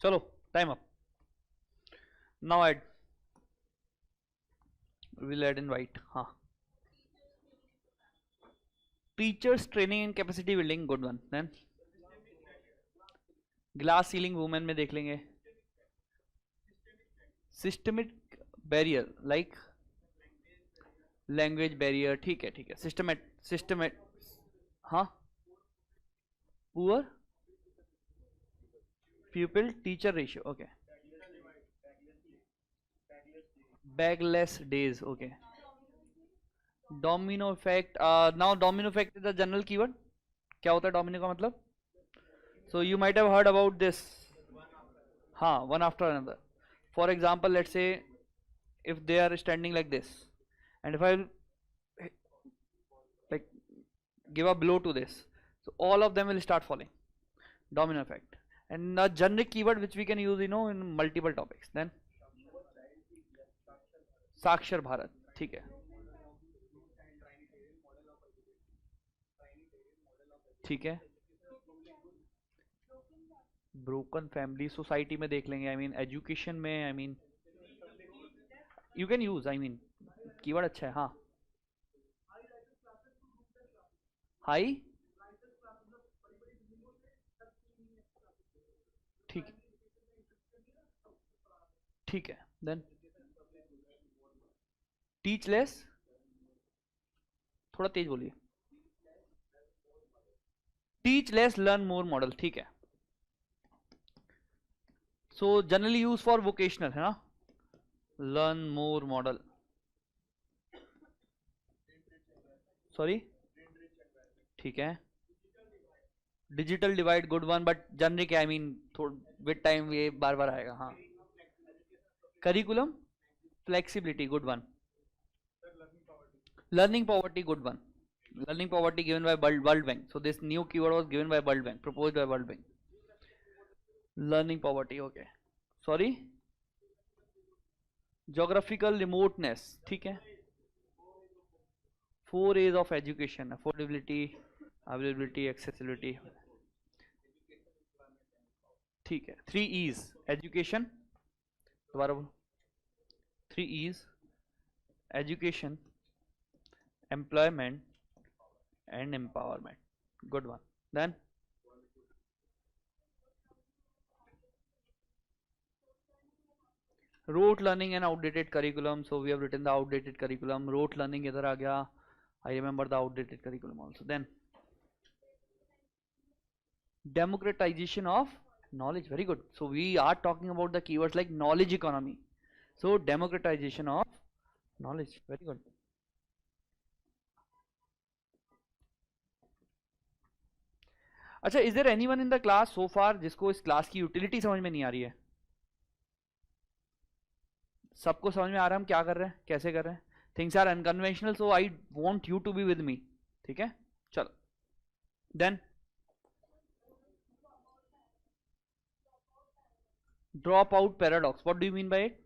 चलो time up. Now add. We'll add in white. हाँ. Teachers training and capacity building, good one. Then glass ceiling women में देख लेंगे. Systemic barrier like language barrier. ठीक है ठीक है. Systemat हाँ. Poor pupil teacher ratio. Okay. Bagless days. Okay. Domino effect. Now domino effect is a general keyword. क्या होता है domino का मतलब? So you might have heard about this. हाँ, one after another. For example, let's say if they are standing like this, and if I like give a blow to this, so all of them will start falling. Domino effect. And a generic keyword which we can use, you know, in multiple topics. Then साक्षर भारत. ठीक है. ठीक है. Broken family society में देख लेंगे. आई mean education में, I mean you can use, I mean keyword अच्छा है. हाँ. हाई. ठीक ठीक है. Then teach less. थोड़ा तेज बोलिए. Teach less learn more model. ठीक है. So generally use for vocational है ना. Learn more model. सॉरी. ठीक है. Digital divide, good one, but generic I mean with time ये बार बार आएगा. हाँ. Curriculum flexibility, good one. Learning poverty, good one. Learning poverty given by World Bank. So this new keyword was given by World Bank, proposed by World Bank. Learning poverty, okay. Sorry. Geographical remoteness, ठीक है. 4 A's of education: affordability, availability, accessibility. ठीक है. 3 E's education. दोबारा बोलो. 3 E's education, employment and empowerment, good one. Then rote learning and outdated curriculum. So we have written the outdated curriculum. Rote learning idhar aa gaya. I remember the outdated curriculum also. Then democratization of knowledge, very good. So we are talking about the keywords like knowledge economy. So democratization of knowledge, very good. अच्छा, is there anyone in the class so far जिसको इस class की utility समझ में नहीं आ रही है? सबको समझ में आ रहा है हम क्या कर रहे हैं, कैसे कर रहे हैं? Things are unconventional, so I want you to be with me. ठीक है, चलो. Then drop out paradox, what do you mean by it?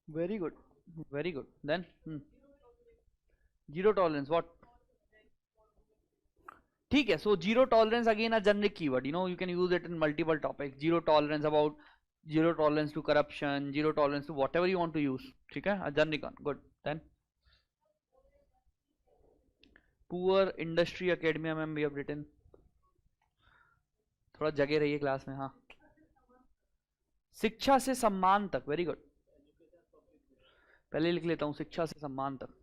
Very good, very good. Then zero tolerance, what? ठीक है. So zero tolerance again a generic keyword, you know, you can use it in multiple topics. Zero tolerance about zero tolerance to corruption, zero tolerance to whatever you want to use. ठीक है, a generic one, good. Then poor industry academia ma'am we have written. थोड़ा जगह रहिए class में. हाँ. शिक्षा से सम्मान तक, वेरी गुड. पहले लिख लेता हूं, शिक्षा से सम्मान तक.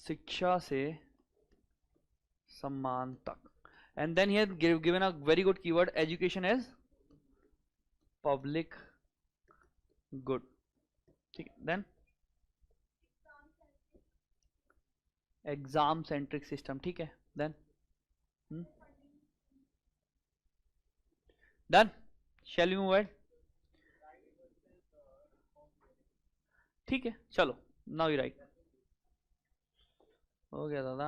शिक्षा से सम्मान तक. And then here given a very good keyword, education as public good. ठीक है. Then exam centric system. ठीक है. Then done. Shall we move ahead? ठीक है, चलो. Now you write. हो गया दादा.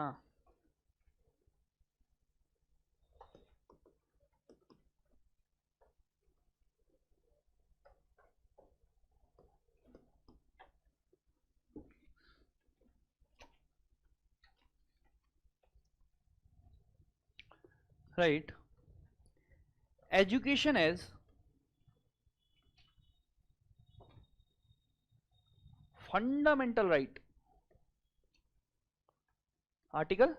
right? Education as fundamental right. Article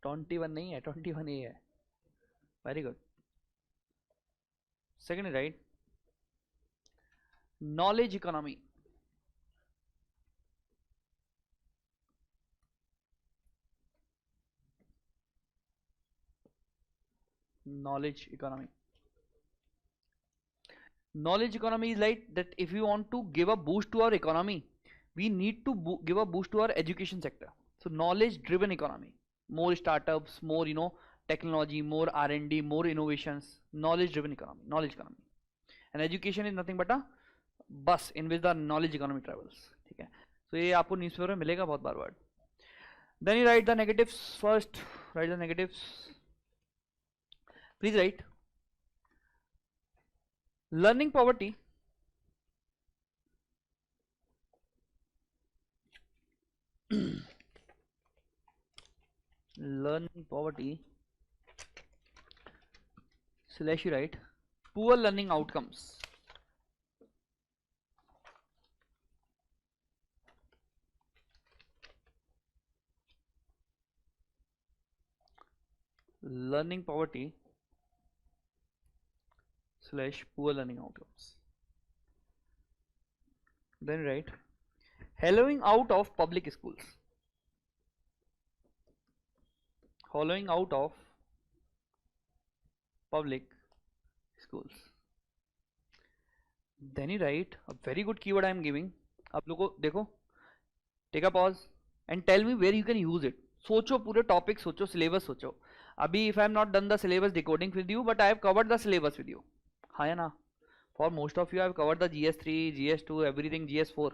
21 नहीं है, 21 ये है. वेरी गुड. Second right. Knowledge economy. Knowledge economy. Knowledge economy is like that if you want to give a boost to our economy, we need to give a boost to our education sector. So knowledge driven economy, more startups, more technology, more R&D, more innovations. Knowledge driven economy, knowledge economy. And education is nothing but a bus in which the knowledge economy travels. ठीक है. So ये आपको newspaper में मिलेगा बहुत बार word. Then you write the negatives first. Write the negatives. Please write. Learning poverty. Learning poverty slash you write poor learning outcomes. Learning poverty slash poor learning outcomes. Then write hollowing out of public schools. Hollowing out of public schools. Then you write a very good keyword I am giving. आप लोगों को देखो, take a pause and tell me where you can use it. सोचो पूरे topic सोचो, syllabus सोचो. अभी if I am not done the syllabus decoding with you, but I have covered the syllabus with you. हाँ या ना? For most of you I have covered the GS3, GS2, everything, GS4.